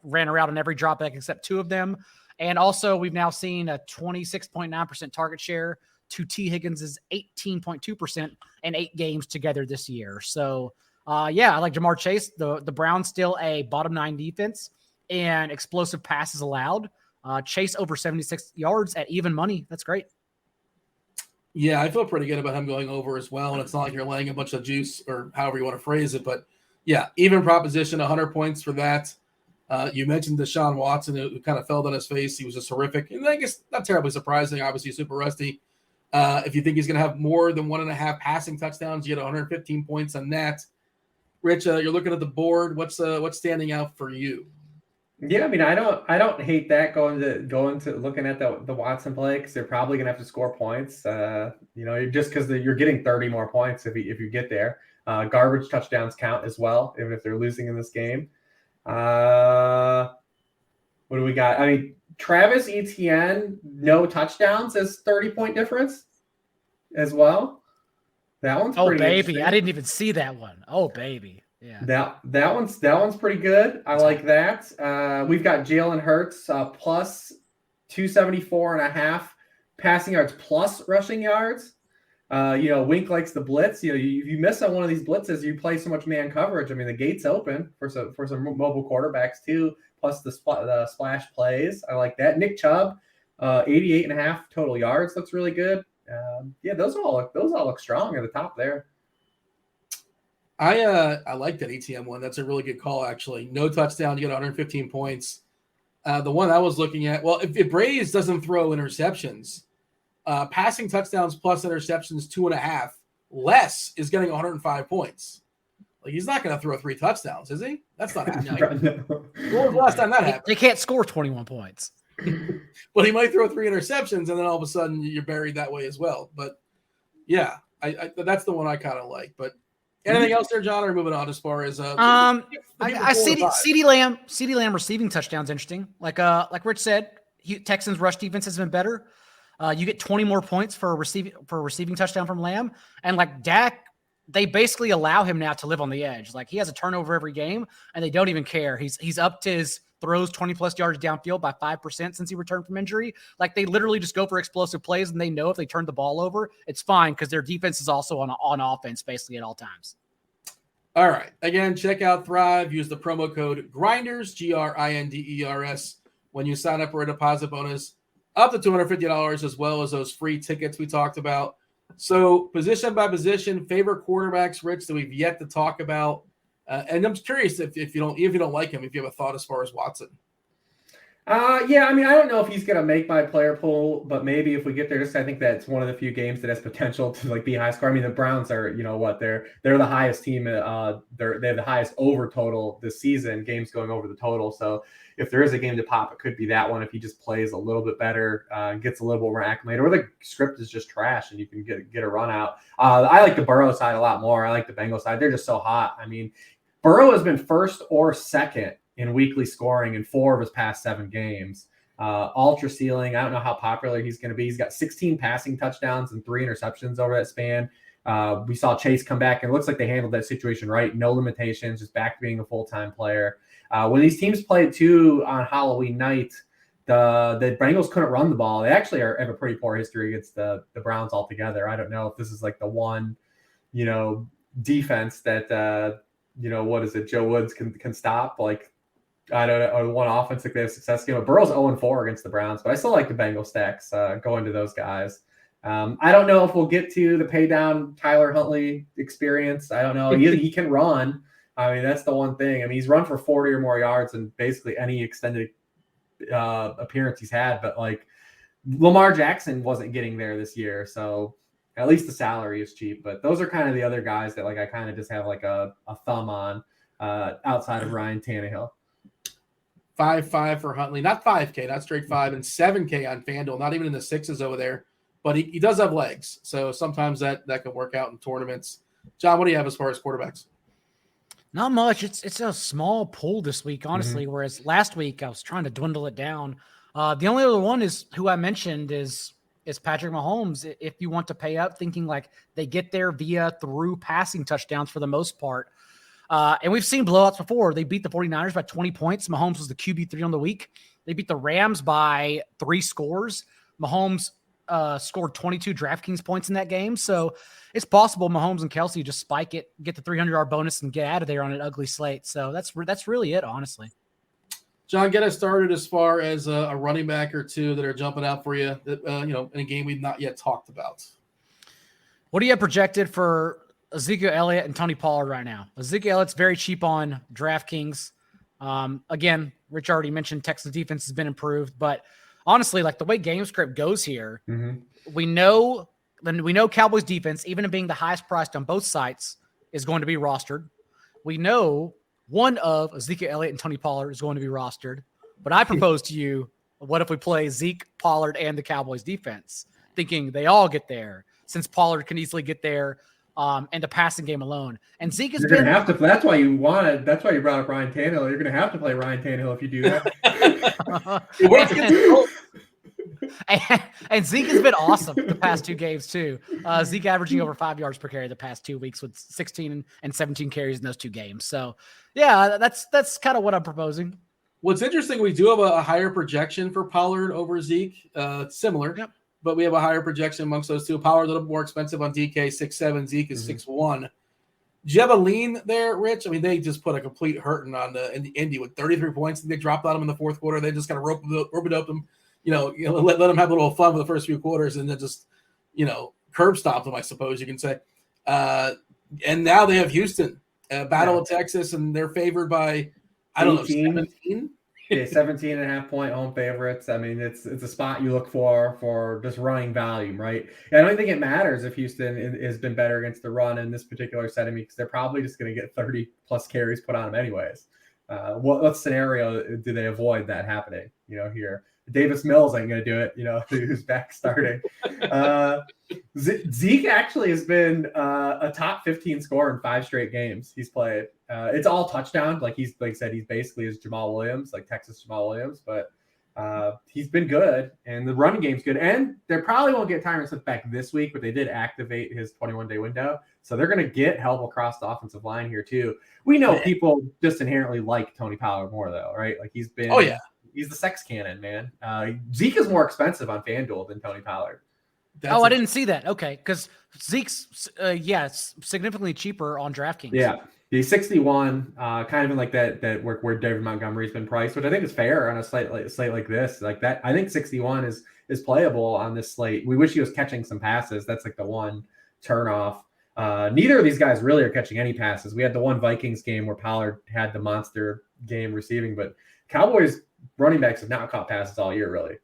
ran around on every dropback except 2 of them. And also, we've now seen a 26.9% target share to T. Higgins' 18.2% in 8 games together this year. So, I like Jamar Chase. The Browns still a bottom 9 defense, and explosive passes allowed. Chase over 76 yards at even money. That's great. Yeah, I feel pretty good about him going over as well. And it's not like you're laying a bunch of juice, or however you want to phrase it. But yeah, even proposition, 100 points for that. You mentioned Deshaun Watson, who kind of fell on his face. He was just horrific. And I guess not terribly surprising. Obviously, super rusty. If you think he's going to have more than 1.5 passing touchdowns, you get 115 points on that. Rich, you're looking at the board. What's standing out for you? Yeah, I mean, I don't hate that going to looking at the Watson play, because they're probably gonna have to score points. Just because you're getting 30 more points if you get there. Garbage touchdowns count as well, even if they're losing in this game. What do we got? I mean, Travis Etienne, no touchdowns is 30-point difference as well. That one's pretty baby. I didn't even see that one. Oh, baby. Yeah. That one's pretty good. I like that. We've got Jalen Hurts plus 274.5 passing yards plus rushing yards. Wink likes the blitz. You miss on one of these blitzes, you play so much man coverage. I mean, the gate's open for some mobile quarterbacks too. Plus the splash plays. I like that. Nick Chubb, 88.5 total yards, looks really good. Those all look strong at the top there. I like that ATM one. That's a really good call, actually. No touchdown, you get 115 points. The one I was looking at, well, if Braves doesn't throw interceptions, passing touchdowns plus interceptions 2.5 less is getting 105 points. He's not going to throw 3 touchdowns, is he? That's not happening. No. When was the last time that happened? They can't score 21 points. But he might throw 3 interceptions, and then all of a sudden you're buried that way as well. But yeah, I that's the one I kind of like. But anything else there, John? Or moving on as far as I CD Lamb receiving touchdowns interesting. Like Rich said, Texans rush defense has been better. You get 20 more points for a receiving touchdown from Lamb, and like Dak, they basically allow him now to live on the edge. Like he has a turnover every game, and they don't even care. He's up to his throws 20 plus yards downfield by 5% since he returned from injury. Like they literally just go for explosive plays, and they know if they turn the ball over, it's fine because their defense is also on offense basically at all times. All right. Again, check out Thrive. Use the promo code Grinders, GRINDERS, when you sign up for a deposit bonus up to $250, as well as those free tickets we talked about. So position by position, favorite quarterbacks, Rich, that we've yet to talk about. And I'm curious if you don't like him, if you have a thought as far as Watson. Yeah, I mean, I don't know if he's going to make my player pool, but maybe if we get there, I think that's one of the few games that has potential to like be high score. I mean, the Browns are, they're the highest team. They have the highest over total this season, games going over the total. So if there is a game to pop, it could be that one. If he just plays a little bit better, gets a little bit more acclimated, or the script is just trash and you can get a run out. I like the Burrow side a lot more. I like the Bengals side. They're just so hot. I mean, Burrow has been first or second in weekly scoring in 4 of his past 7 games. Ultra ceiling. I don't know how popular he's going to be. He's got 16 passing touchdowns and 3 interceptions over that span. We saw Chase come back, and it looks like they handled that situation right. No limitations, just back to being a full-time player. When these teams played too on Halloween night, the Bengals couldn't run the ball. They actually have a pretty poor history against the Browns altogether. I don't know if this is like the one, defense that what is it? Joe Woods can stop. Like, I don't know, or one offense that they have success game. Burrow's 0-4 against the Browns, but I still like the Bengals stacks going to those guys. I don't know if we'll get to the pay down Tyler Huntley experience. I don't know. He can run. I mean, that's the one thing. I mean, he's run for 40 or more yards in basically any extended appearance he's had. But like Lamar Jackson wasn't getting there this year, so at least the salary is cheap. But those are kind of the other guys that like I kind of just have like a thumb on outside of Ryan Tannehill. 5.5 for Huntley, not 5K, not straight 5, and 7K on FanDuel, not even in the 6s over there. But he does have legs, so sometimes that can work out in tournaments. John, what do you have as far as quarterbacks? Not much. It's a small pool this week, honestly, whereas last week I was trying to dwindle it down. The only other one is who I mentioned is Patrick Mahomes. If you want to pay up, thinking like they get there through passing touchdowns for the most part. And we've seen blowouts before. They beat the 49ers by 20 points. Mahomes was the QB3 on the week. They beat the Rams by 3 scores. Mahomes scored 22 DraftKings points in that game. So it's possible Mahomes and Kelsey just spike it, get the 300-yard bonus, and get out of there on an ugly slate. So that's really it, honestly. John, get us started as far as a running back or two that are jumping out for you, in a game we've not yet talked about. What do you have projected for Ezekiel Elliott and Tony Pollard right now? Ezekiel Elliott's very cheap on DraftKings. Again, Rich already mentioned Texas defense has been improved, but honestly, like the way game script goes here, we know Cowboys defense, even being the highest priced on both sites, is going to be rostered. We know one of Ezekiel Elliott and Tony Pollard is going to be rostered, but I propose to you, what if we play Zeke, Pollard, and the Cowboys defense, thinking they all get there, since Pollard can easily get there. And the passing game alone. And Zeke has been. Have to. That's why you brought up Ryan Tannehill. You're going to have to play Ryan Tannehill if you do that. and Zeke has been awesome the past 2 games too. Zeke averaging over 5 yards per carry the past 2 weeks with 16 and 17 carries in those 2 games. So yeah, that's kind of what I'm proposing. What's interesting, we do have a higher projection for Pollard over Zeke. Similar. Yep. But we have a higher projection amongst those two. Pollard a little more expensive on DK, 6'7". Zeke is 6'1". Do you have a lean there, Rich? I mean, they just put a complete hurting on the Indy with 33 points. They dropped on them in the fourth quarter. They just kind of rope it up them, let them have a little fun for the first few quarters, and then just, curb stomp them, I suppose you can say. And now they have Houston, Battle of Texas, and they're favored by, 17? Yeah, 17.5 point home favorites. I mean, it's a spot you look for just running volume, right? And I don't think it matters if Houston has been better against the run in this particular setting because they're probably just going to get 30 plus carries put on them anyways. What scenario do they avoid that happening? Here Davis Mills ain't going to do it. Who's back starting. Zeke actually has been a top 15 scorer in 5 straight games he's played. It's all touchdown. Like I said, he's basically as Jamal Williams, like Texas Jamal Williams, but he's been good, and the running game's good. And they probably won't get Tyron Smith back this week, but they did activate his 21-day window, so they're going to get help across the offensive line here too. We know people just inherently like Tony Pollard more, though, right? Like he's been. Oh yeah. He's the sex cannon, man. Zeke is more expensive on FanDuel than Tony Pollard. I didn't see that. Okay, because Zeke's, significantly cheaper on DraftKings. Yeah, he's 61, kind of in like that where David Montgomery's been priced, which I think is fair on a slate like this. Like that, I think 61 is playable on this slate. We wish he was catching some passes. That's like the one turnoff. Neither of these guys really are catching any passes. We had the one Vikings game where Pollard had the monster game receiving, but Cowboys running backs have not caught passes all year, really.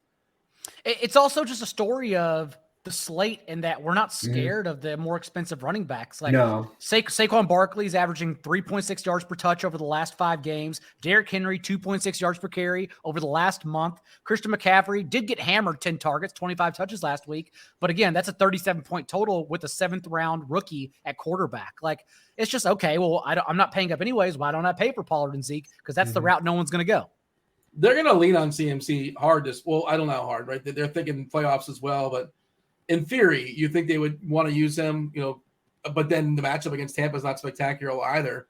It's also just a story of the slate in that we're not scared of the more expensive running backs. Like Saquon Barkley's averaging 3.6 yards per touch over the last 5 games. Derrick Henry, 2.6 yards per carry over the last month. Christian McCaffrey did get hammered 10 targets, 25 touches last week. But again, that's a 37-point total with a 7th-round rookie at quarterback. Like, it's just, okay, well, I'm not paying up anyways. Why don't I pay for Pollard and Zeke? Because that's the route no one's going to go. They're going to lean on CMC hard. I don't know how hard, right? They're thinking playoffs as well, but in theory, you think they would want to use him, but then the matchup against Tampa is not spectacular either.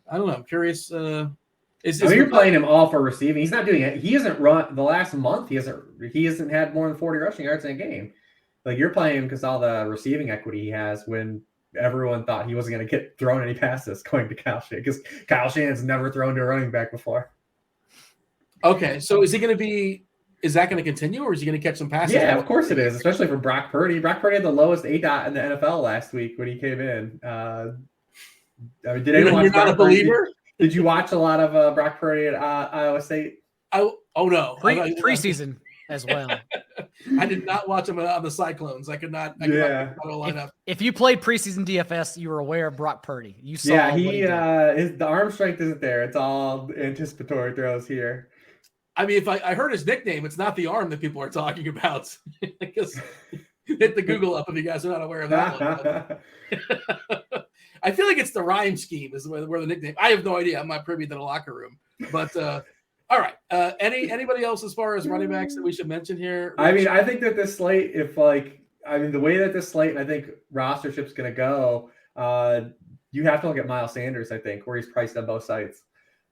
I don't know. I'm curious. You're playing him all for receiving. He's not doing it. He hasn't run the last month. He hasn't had more than 40 rushing yards in a game. Like, you're playing him because all the receiving equity he has when everyone thought he wasn't going to get thrown any passes going to Kyle Shanahan, because Kyle Shanahan's never thrown to a running back before. Okay, so is that going to continue, or is he going to catch some passes? Yeah, of course it is, especially for Brock Purdy. Brock Purdy had the lowest ADOT in the NFL last week when he came in. Did anyone watch You're not a believer? Did you watch a lot of Brock Purdy at Iowa State? Oh no. Preseason as well. I did not watch him on the Cyclones. I could not line up. If you played preseason DFS, you were aware of Brock Purdy. You saw. Yeah, the arm strength isn't there. It's all anticipatory throws here. I mean, if I heard his nickname, it's not the arm that people are talking about. I guess hit the Google up if you guys are not aware of that one. I feel like it's the rhyme scheme is where the nickname. I have no idea. I'm not privy to the locker room. But all right. Anybody else as far as running backs that we should mention here? I mean, I think that this slate, the way that this slate, and I think rostership's going to go, you have to look at Miles Sanders, I think, where he's priced on both sides.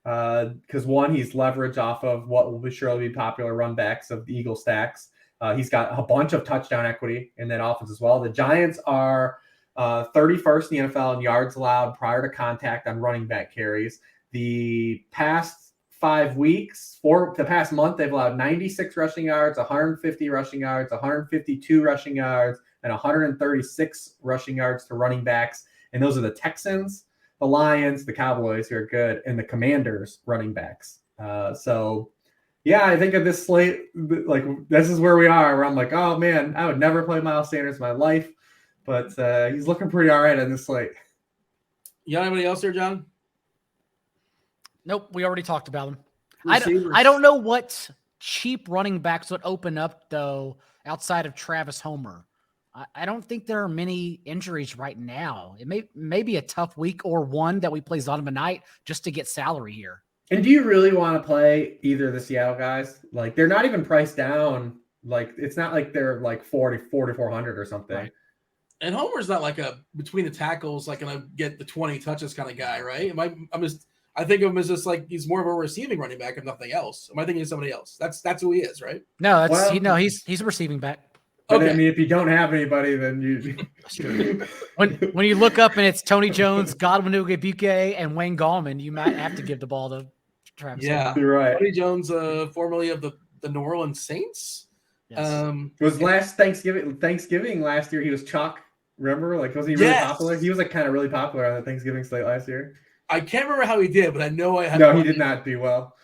Because one, he's leveraged off of what will surely be popular run backs of the Eagle stacks. He's got a bunch of touchdown equity in that offense as well. The Giants are 31st in the NFL in yards allowed prior to contact on running back carries. The past 5 weeks, the past month, they've allowed 96 rushing yards, 150 rushing yards, 152 rushing yards, and 136 rushing yards to running backs. And those are the Texans, the Lions, the Cowboys, who are good, and the Commanders running backs. I think of this slate, like, this is where we are, where I'm like, oh man, I would never play Miles Sanders in my life, but he's looking pretty all right on this slate. You got anybody else here, John? Nope, we already talked about him. I don't know what cheap running backs would open up, though, outside of Travis Homer. I don't think there are many injuries right now. It may be a tough week or one that we play Zonovan Knight just to get salary here. And do you really want to play either of the Seattle guys? Like, they're not even priced down. Like, it's not like they're like 4,400 or something. Right. And Homer's not like a between the tackles, like gonna get the 20 touches kind of guy, right? I think of him as just like he's more of a receiving running back if nothing else. Am I thinking of somebody else? That's who he is, right? No, he's a receiving back. Okay. I mean, if you don't have anybody, then you. when you look up and it's Tony Jones, Godwin Igwebuike, and Wayne Gallman, you might have to give the ball to Travis. Yeah, you're right. Tony Jones, formerly of the New Orleans Saints. Yes. It was last Thanksgiving last year. He was chalk. Remember, like, was he really popular? He was like kind of really popular on the Thanksgiving slate last year. I can't remember how he did, but I know I had. No, he did not do well.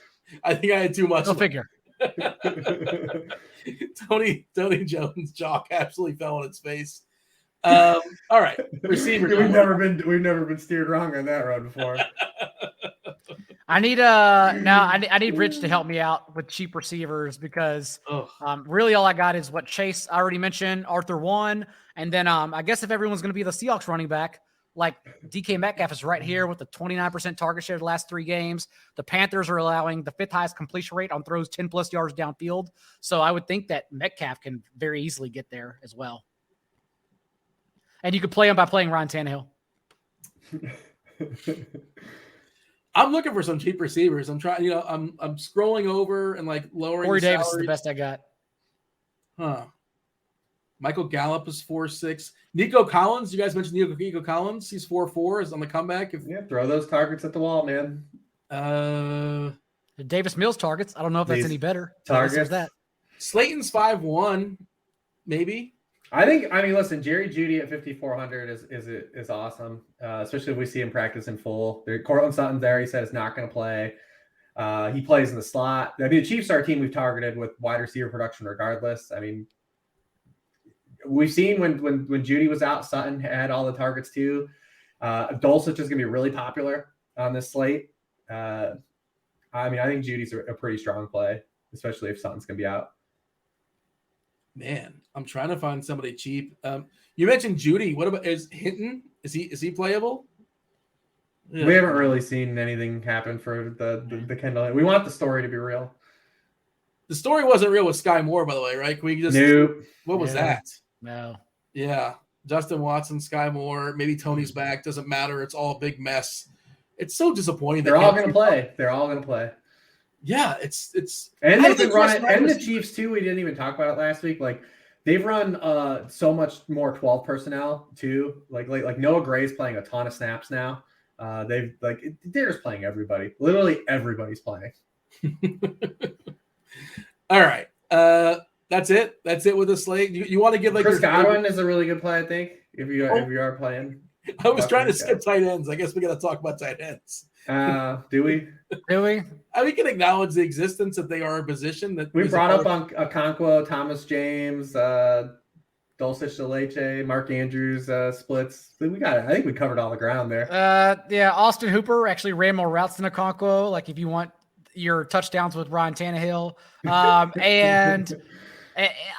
I think I had too much. Go figure. Tony Jones' chalk absolutely fell on its face. All right, receiver. We've never been steered wrong on that road before. I need I need Rich to help me out with cheap receivers because really all I got is what Chase already mentioned, Arthur 1, and then I guess if everyone's going to be the Seahawks running back, like DK Metcalf is right here with a 29% target share the last 3 games. The Panthers are allowing the 5th highest completion rate on throws 10 plus yards downfield. So I would think that Metcalf can very easily get there as well. And you could play him by playing Ryan Tannehill. I'm looking for some cheap receivers. I'm trying, I'm scrolling over and like lowering. Corey Davis is the best I got. Huh. Michael Gallup is 4.6. Nico Collins, you guys mentioned Nico Collins. He's 4.4. Is on the comeback. Throw those targets at the wall, man. Davis Mills targets. I don't know if that's any better. Targets. That. Slayton's 5.1, maybe. I mean, listen, Jerry Jeudy at 5,400 is awesome, especially if we see him practice in full. Cortland Sutton's there. He said it's not going to play. He plays in the slot. I mean, the Chiefs are a team we've targeted with wide receiver production regardless. I mean, we've seen when Jeudy was out, Sutton had all the targets too. Dulcich is going to be really popular on this slate. I mean, I think Judy's a pretty strong play, especially if Sutton's going to be out. Man, I'm trying to find somebody cheap. You mentioned Jeudy. What about is Hinton? Is he playable? Yeah. We haven't really seen anything happen for the Kendall. We want the story to be real. The story wasn't real with Sky Moore, by the way, right? Can we just nope. What was that? No. Yeah. Justin Watson, Sky Moore, maybe Tony's back. Doesn't matter. It's all a big mess. It's so disappointing. They're all going to play. They're all going to play. Yeah, it's and they've been running, and the Chiefs too. We didn't even talk about it last week. Like they've run so much more 12 personnel too. Like Noah Gray's playing a ton of snaps now. They're just playing everybody. Literally everybody's playing. All right, that's it. That's it with the slate. You want to give like Chris Godwin is a really good play, I think. If you are playing, I was trying to skip tight ends. I guess we got to talk about tight ends. Do we? We can acknowledge the existence that they are a position that we brought up on Okonkwo, Thomas James, Dulcich DeLeche, Mark Andrews splits. We got it. I think we covered all the ground there. Yeah, Austin Hooper actually ran more routes than Okonkwo. Like if you want your touchdowns with Ryan Tannehill, and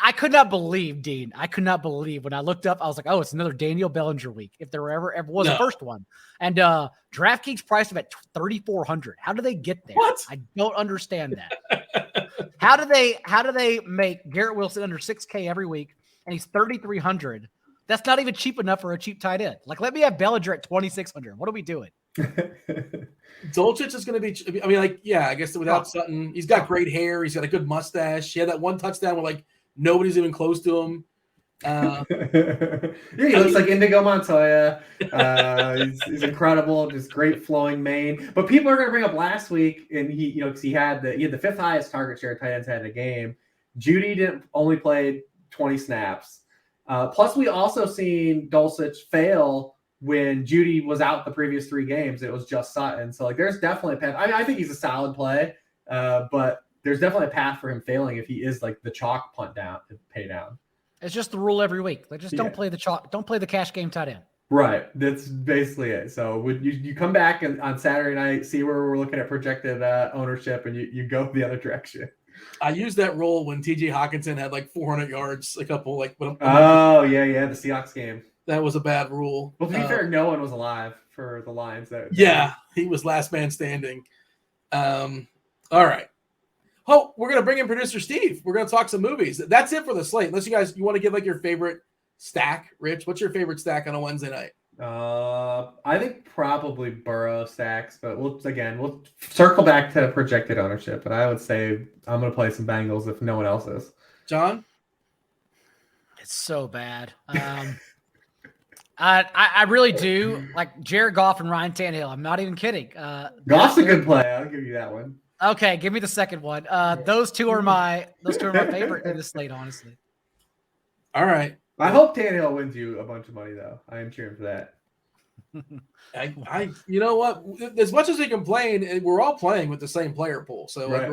I could not believe, Dean. I could not believe when I looked up. I was like, "Oh, it's another Daniel Bellinger week." If there ever was a first one, and DraftKings priced him at 3,400. How do they get there? What? I don't understand that. How do they make Garrett Wilson under 6K every week, and he's 3,300? That's not even cheap enough for a cheap tight end. Like, let me have Bellinger at 2,600. What are we doing? Dulcich is going to be. I mean, I guess without Sutton, he's got great hair. He's got a good mustache. He had that one touchdown where like nobody's even close to him. He looks like Indigo Montoya. He's incredible, just great flowing mane. But people are going to bring up last week, and because he had the 5th highest target share tight ends had in a game. Jeudy only played 20 snaps. Plus, we also seen Dulcich fail when Jeudy was out the previous 3 games. It was just Sutton. So there's definitely a path. I think he's a solid play, but there's definitely a path for him failing if he is like the chalk punt down to pay down. It's just the rule every week. Like, just don't play the chalk. Don't play the cash game tight end. Right. That's basically it. So when you come back on Saturday night, see where we're looking at projected ownership, and you go the other direction. I used that rule when TJ Hawkinson had like 400 yards, a couple like. The Seahawks game. That was a bad rule. Well, to be fair, no one was alive for the Lions. He was last man standing. All right. Oh, we're going to bring in producer Steve. We're going to talk some movies. That's it for the slate. Unless you want to give like your favorite stack, Rich. What's your favorite stack on a Wednesday night? I think probably Burrow stacks, but we'll circle back to projected ownership. But I would say I'm going to play some Bengals if no one else is. John? It's so bad. I really do like Jared Goff and Ryan Tannehill. I'm not even kidding. Goff's a good play. I'll give you that one. Okay, give me the second one. Those two are my favorite in this slate, honestly. All right. I hope Tannehill wins you a bunch of money, though. I am cheering for that. You know what? As much as we complain, we're all playing with the same player pool. So like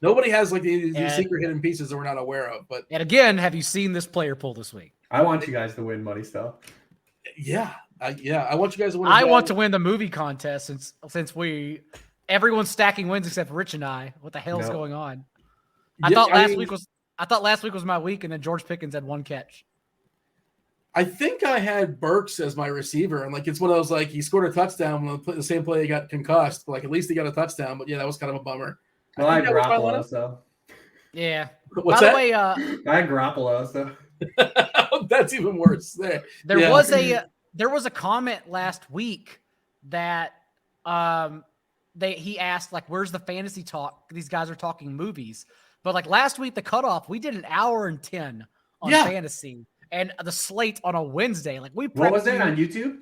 nobody has like these secret hidden pieces that we're not aware of. But again, have you seen this player pool this week? I want you guys to win money still. Yeah. I want you guys to win. I want to win the movie contest since we Everyone's stacking wins except for Rich and I. What the hell's going on? I Yeah, thought last week was my week, and then George Pickens had one catch. I think I had Burks as my receiver, and like it's one of those like he scored a touchdown when the same play he got concussed. But like at least he got a touchdown. But yeah, that was kind of a bummer. Well, I had Garoppolo, so yeah. What's By that? the way, I had Garoppolo, so that's even worse. There was a comment last week that he asked like, where's the fantasy talk? These guys are talking movies. But like last week, the cutoff, we did an hour and 10 on fantasy and the slate on a Wednesday. Like what was it on YouTube?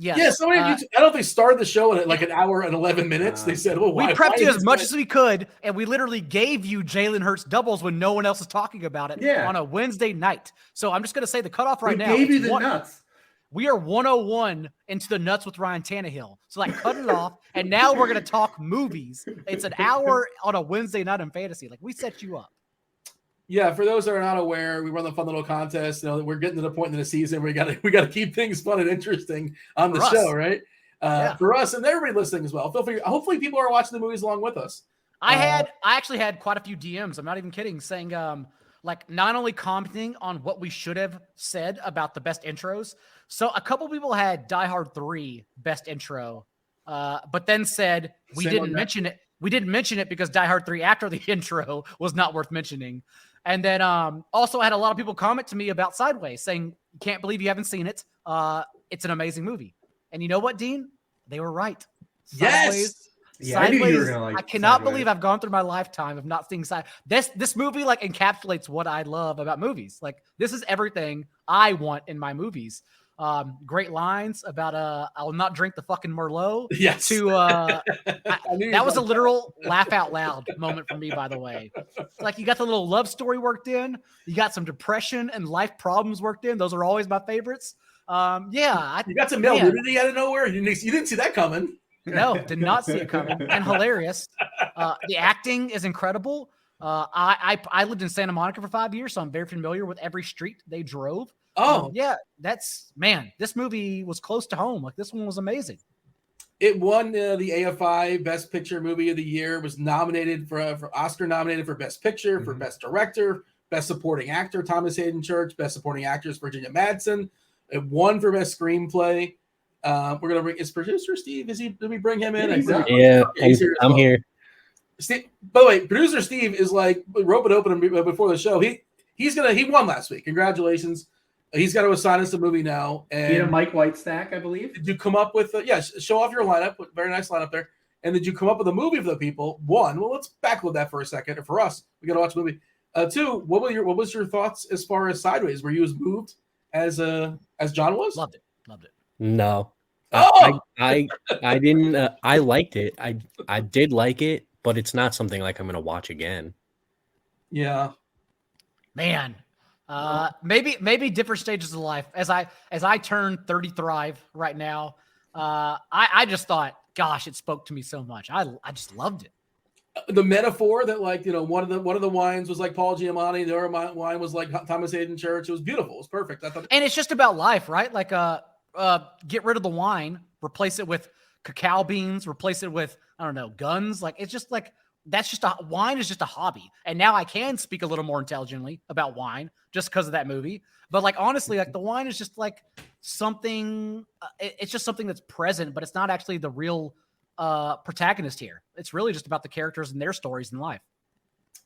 Yes. Yeah, somebody on YouTube, I don't know if they started the show at like an hour and 11 minutes. They said, well, we prepped you as much as we could, and we literally gave you Jalen Hurts doubles when no one else is talking about it on a Wednesday night. So I'm just going to say the cutoff right now. We gave you the nuts. We are 101 into the nuts with Ryan Tannehill. So like cut it off. And now we're going to talk movies. It's an hour on a Wednesday night in fantasy. Like we set you up. Yeah, for those that are not aware, we run the fun little contest. You know, we're getting to the point in the season where we got to keep things fun and interesting on the show, right? For us and everybody listening as well. Feel free. Hopefully, people are watching the movies along with us. I actually had quite a few DMs. I'm not even kidding, saying like not only commenting on what we should have said about the best intros. So a couple people had Die Hard 3 best intro, but then said we didn't mention it. We didn't mention it because Die Hard 3 after the intro was not worth mentioning. And then also I had a lot of people comment to me about Sideways saying, can't believe you haven't seen it. It's an amazing movie. And you know what, Dean? They were right. Sideways. Yeah, I knew you were gonna like I cannot Sideways. believe I've gone through my lifetime of not seeing Sideways. This movie like encapsulates what I love about movies. Like this is everything I want in my movies. Great lines about I will not drink the fucking Merlot. Yes. That was a literal laugh out loud moment for me, by the way. Like you got the little love story worked in, you got some depression and life problems worked in. Those are always my favorites. You got some male nudity out of nowhere. You didn't see that coming. No, did not see it coming. And hilarious. The acting is incredible. I lived in Santa Monica for 5 years, so I'm very familiar with every street they drove. Oh, this movie was close to home. Like this one was amazing. It won the AFI Best Picture Movie of the Year. Was nominated for Oscar nominated for Best Picture, for Best Director, Best Supporting Actor Thomas Hayden Church, Best Supporting Actress Virginia Madsen. It won for Best Screenplay. We're gonna bring producer Steve. Did we bring him in? Yeah, I'm here. Steve, by the way, producer Steve is like rope it open before the show. He won last week. Congratulations. He's got to assign us a movie now. And he had a Mike White stack, I believe. Did you come up with show off your lineup? Very nice lineup there. And did you come up with a movie for the people? One, well, let's backload that for a second. Or for us, we got to watch a movie. Two, what was your thoughts as far as Sideways? Were you as moved as John was? Loved it. No. Oh! I didn't. I liked it. I did like it, but it's not something like I'm gonna watch again. Yeah, man. Maybe different stages of life. As I turn 30 thrive right now, I just thought, gosh, it spoke to me so much. I just loved it. The metaphor that one of the wines was like Paul Giamatti, the other wine was like Thomas Hayden Church. It was beautiful. It was perfect. I thought, and it's just about life, right? Like get rid of the wine, replace it with cacao beans, replace it with guns. Like it's just like wine is just a hobby. And now I can speak a little more intelligently about wine just because of that movie. But like, honestly, like the wine is just like something, it's just something that's present, but it's not actually the real protagonist here. It's really just about the characters and their stories in life.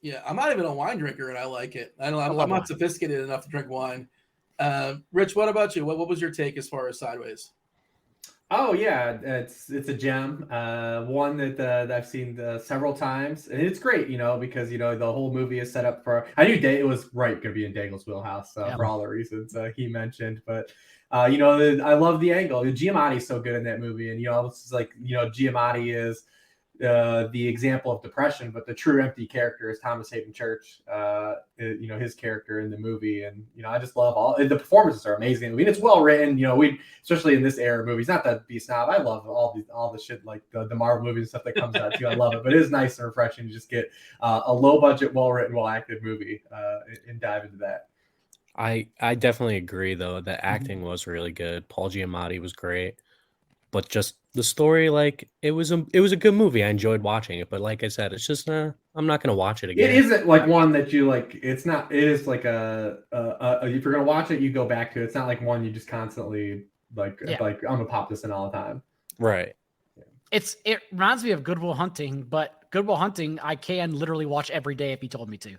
Yeah. I'm not even a wine drinker and I like it. I'm not sophisticated enough to drink wine. Rich, what about you? What was your take as far as Sideways? Oh yeah, it's a gem. One that I've seen several times, and it's great, because the whole movie is set up for. I knew it was going to be in Daigle's wheelhouse for all the reasons he mentioned, but I love the angle. Giamatti's so good in that movie, and it's like Giamatti is the example of depression, but the true empty character is Thomas Hayden Church. His character in the movie, and I just love the performances are amazing. I mean, it's well written. Especially in this era of movies. Not that be snob. I love all the shit like the Marvel movies and stuff that comes out too. I love it, but it is nice and refreshing to just get a low budget, well written, well acted movie and dive into that. I definitely agree though. The acting was really good. Paul Giamatti was great. but just the story, like it was a good movie. I enjoyed watching it, but like I said, it's just I'm not gonna watch it again. It isn't like one that you like. It's not. It is like if you're gonna watch it, you go back to it. It's not like one you just constantly like. Like I'm gonna pop this in all the time. Right. It reminds me of Good Will Hunting, but Good Will Hunting I can literally watch every day if you told me to.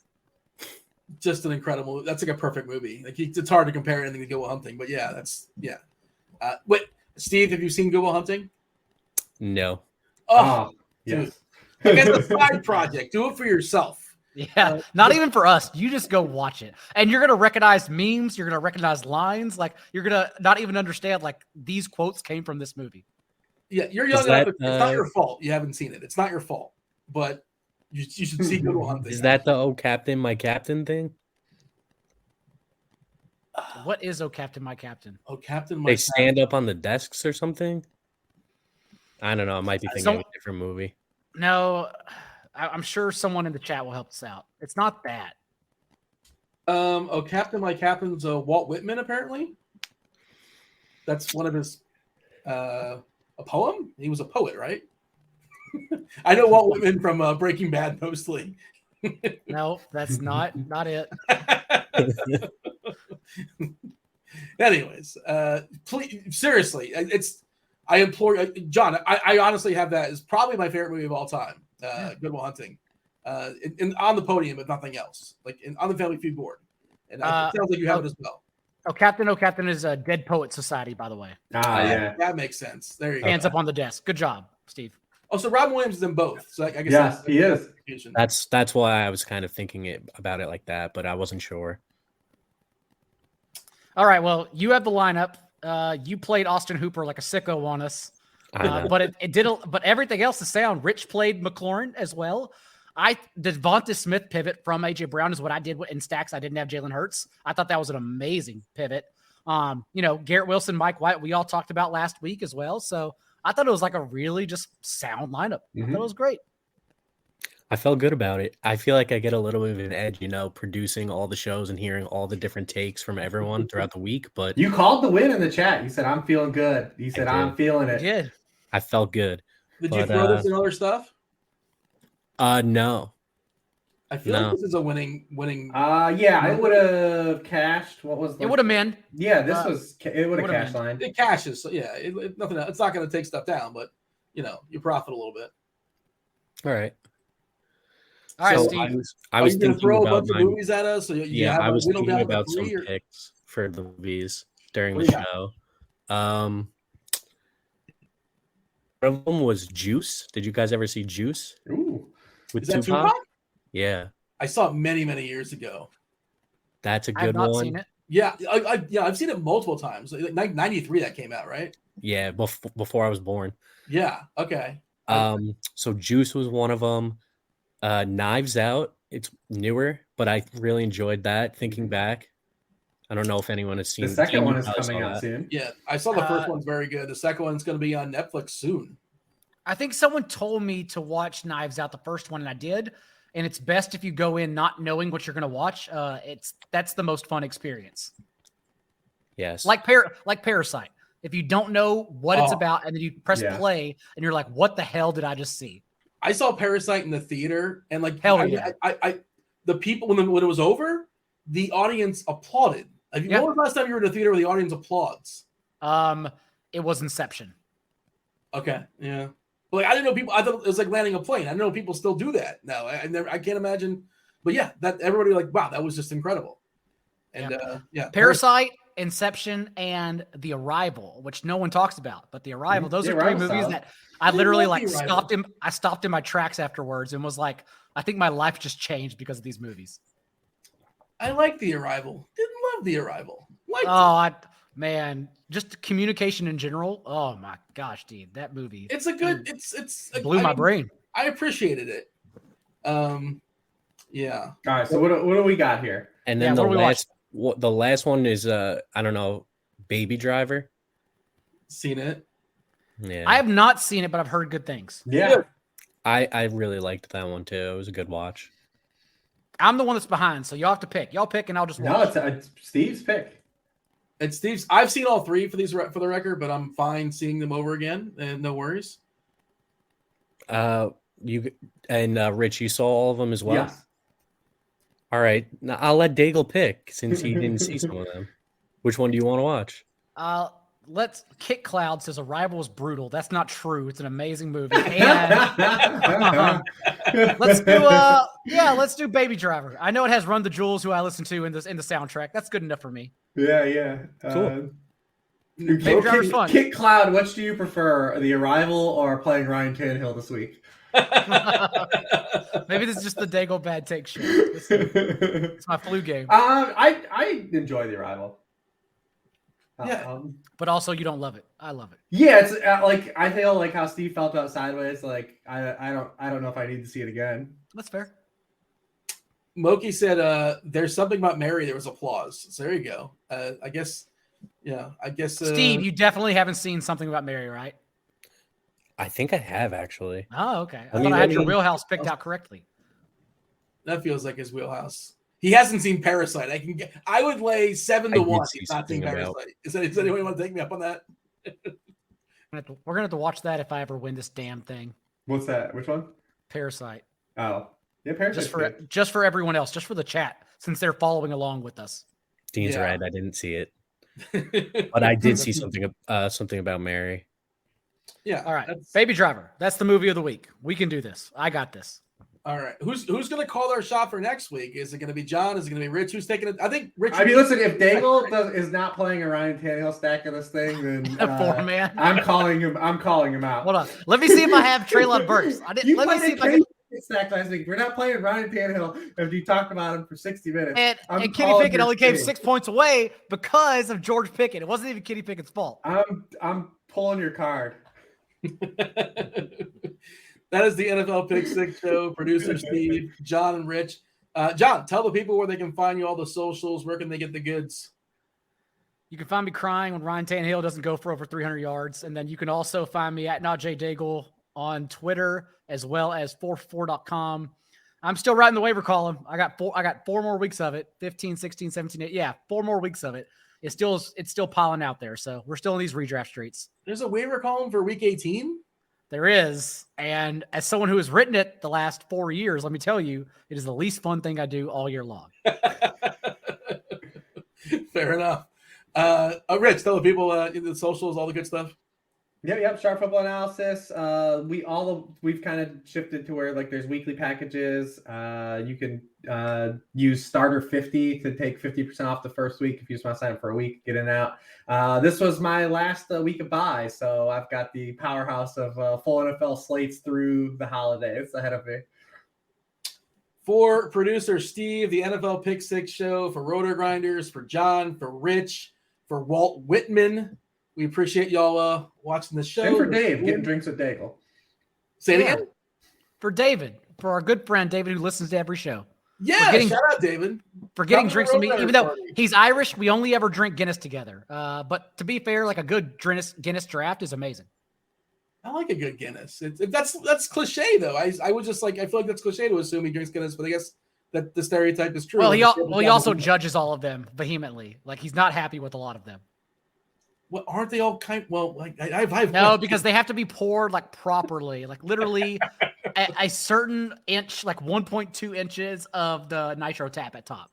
Just an incredible. That's like a perfect movie. Like it's hard to compare anything to Good Will Hunting, but wait, Steve, have you seen Good Will Hunting? No. Oh, yes. Like it's a side project. Do it for yourself. Yeah, not even for us. You just go watch it, and you're gonna recognize memes. You're gonna recognize lines. Like you're gonna not even understand. Like these quotes came from this movie. Yeah, you're young enough. It's not your fault. You haven't seen it. It's not your fault. But you should see Good Will Hunting. Is that the "Oh Captain, My Captain" thing? What is "Oh Captain, My Captain"? Oh Captain, My They stand up on the desks or something. I don't know. I might be thinking of a different movie. No, I'm sure someone in the chat will help us out. It's not that. Oh Captain, My Captain's Walt Whitman. Apparently, that's one of his. A poem. He was a poet, right? I know Walt Whitman from Breaking Bad mostly. No, that's not it. Anyways, please, seriously, I implore you, John. I honestly have that as probably my favorite movie of all time. Good Will Hunting, on the podium, if nothing else, like on the Family Feud board. And it sounds like you have it as well. Oh Captain is a Dead Poet Society, by the way. Yeah, that makes sense. There you go. Hands up on the desk. Good job, Steve. Oh, so Robin Williams is in both. So I guess yes, he is. That's why I was kind of thinking about it like that, but I wasn't sure. All right, well, you have the lineup. You played Austin Hooper like a sicko on us, but it did. But everything else is sound. Rich played McLaurin as well. The Devonta Smith pivot from AJ Brown is what I did in stacks. I didn't have Jalen Hurts. I thought that was an amazing pivot. Garrett Wilson, Mike White, we all talked about last week as well. So I thought it was like a really just sound lineup. I thought it was great. I felt good about it. I feel like I get a little bit of an edge, producing all the shows and hearing all the different takes from everyone throughout the week. But you called the win in the chat. You said, "I'm feeling good." You said, "I'm feeling it." Yeah, I felt good. Did you throw this in other stuff? No. I feel like this is a winning. Yeah, I would have cashed. What was it would have been. Yeah, it would have cashed line. It cashes. So yeah, nothing. It's not going to take stuff down, but you profit a little bit. All right. All right, so Steve. I was going to thinking throw a about bunch of movies at us. So I was thinking about some picks for the movies during the show. One of them was Juice. Did you guys ever see Juice? Ooh. With Tupac? Yeah. I saw it many, many years ago. That's a good I've not one. Seen it. Yeah, I've seen it multiple times. Like 93 that came out, right? Yeah, before I was born. Yeah, okay. So Juice was one of them. Knives Out, it's newer, but I really enjoyed that. Thinking back, I don't know if anyone has seen the second one is coming out soon. Yeah, I saw the first one's very good. The second one's going to be on Netflix soon. I think someone told me to watch Knives Out, the first one, and I did. And it's best if you go in not knowing what you're going to watch. That's the most fun experience. Yes, like Parasite. If you don't know what it's about, and then you press play, and you're like, "What the hell did I just see?" I saw Parasite in the theater, and like, hell yeah. I the people when it was over, the audience applauded. When was the last time you were in a theater where the audience applauds? It was Inception. Okay, yeah. Like I didn't know people. I thought it was like landing a plane. I didn't know people still do that now. I can't imagine. But yeah, that everybody like, wow, that was just incredible. And Parasite, Inception, and The Arrival, which no one talks about. But The Arrival, those are three movies that I literally I stopped in my tracks afterwards and was like, I think my life just changed because of these movies. I like The Arrival. Didn't love The Arrival. Man, just communication in general. Oh my gosh, dude, that movie. It's a good. It's blew my brain. I appreciated it. Yeah. All right. So what do we got here? And then the last one is I don't know, Baby Driver. Seen it? Yeah. I have not seen it, but I've heard good things. Yeah. I really liked that one too. It was a good watch. I'm the one that's behind, so y'all have to pick. Y'all pick, and I'll just watch. No, it's Steve's pick. And Steve's, I've seen all three for the record, but I'm fine seeing them over again, and no worries. You and Rich, you saw all of them as well. Yes. All right, now I'll let Daigle pick since he didn't see some of them. Which one do you want to watch? Let's Kick Cloud says Arrival was brutal. That's not true. It's an amazing movie. And let's do Baby Driver. I know it has Run the Jewels, who I listen to in the soundtrack. That's good enough for me. Yeah. Cool. Baby Driver's fun. Kick Cloud, which do you prefer, The Arrival or playing Ryan Tannehill this week? Maybe this is just the Daigle bad take show. It's my flu game. I enjoy The Arrival. Yeah. But also you don't love it. I love it. Yeah, it's like I feel like how Steve felt about Sideways. Like I don't know if I need to see it again. That's fair. Moki said, "There's something about Mary." There was applause. So there you go. I guess. Steve, you definitely haven't seen Something About Mary, right? I think I have actually. Oh, okay. I thought I had your wheelhouse picked out correctly. That feels like his wheelhouse. He hasn't seen Parasite. I would lay 7-1. He's not seen Parasite. Does anyone want to take me up on that? We're gonna have to watch that if I ever win this damn thing. What's that? Which one? Parasite. Oh, yeah, Parasite. Just for everyone else, just for the chat, since they're following along with us. Dean's right. I didn't see it, but I did see something about Mary. Yeah. All right. Baby Driver. That's the movie of the week. We can do this. I got this. All right. Who's going to call our shot for next week? Is it going to be John? Is it going to be Rich? Who's taking it? I think Rich. I mean, listen, if Daigle is not playing a Ryan Tannehill stack of this thing, then man. I'm calling him out. Hold on. Let me see if I have Treylon Burks. Let me see if I can. Stack last week. We're not playing Ryan Tannehill if you talked about him for 60 minutes. And Kenny Pickett only came 6 points away because of George Pickett. It wasn't even Kenny Pickett's fault. I'm pulling your card. That is the NFL Pick Six show. Producer Steve, John, and Rich. John, tell the people where they can find you, all the socials. Where can they get the goods? You can find me crying when Ryan Tannehill doesn't go for over 300 yards. And then you can also find me at NotJDaigle on Twitter, as well as 4for4.com. I'm still writing the waiver column. I got 4 more weeks of it. 15, 16, 17, 8. Yeah, 4 more weeks of it. It's still piling out there. So we're still in these redraft streets. There's a waiver column for week 18? There is. And as someone who has written it the last 4 years, let me tell you, it is the least fun thing I do all year long. Fair enough. Rich, tell the people the socials, all the good stuff. Yep. Sharp Football Analysis. We've kind of shifted to where like there's weekly packages. You can use Starter 50 to take 50% off the first week if you just want to sign up for a week, get in and out. This was my last week of buy, so I've got the powerhouse of full NFL slates through the holidays ahead of me. For producer Steve, the NFL Pick Six show, for RotoGrinders, for John, for Rich, for Walt Whitman. We appreciate y'all watching the show. And for Dave, getting drinks with Daigle. Say it again? For David, for our good friend David, who listens to every show. Yeah, shout out David. For getting drinks with me, even though he's Irish, we only ever drink Guinness together. But to be fair, like a good Guinness draft is amazing. I like a good Guinness. That's cliche though. I would just like, I feel like that's cliche to assume he drinks Guinness, but I guess that the stereotype is true. Well, he also judges all of them vehemently. Like he's not happy with a lot of them. Well, aren't they all kind? Well, like I've no, because they have to be poured like properly, like literally a certain inch, like 1.2 inches of the nitro tap at top.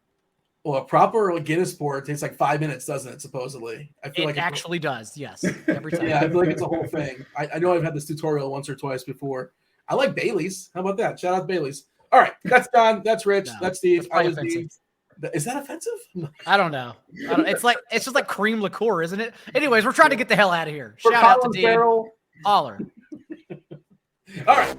Well, a proper Guinness pour takes like 5 minutes, doesn't it? Supposedly, I feel it actually does. Yes, every time. Yeah, I feel like it's a whole thing. I know I've had this tutorial once or twice before. I like Bailey's. How about that? Shout out Bailey's. All right, that's John. That's Rich. No, that's Steve. I was Dean. Is that offensive? I don't know. It's just like cream liqueur, isn't it? Anyways, we're trying to get the hell out of here. Shout out to Dean. Holler. All right.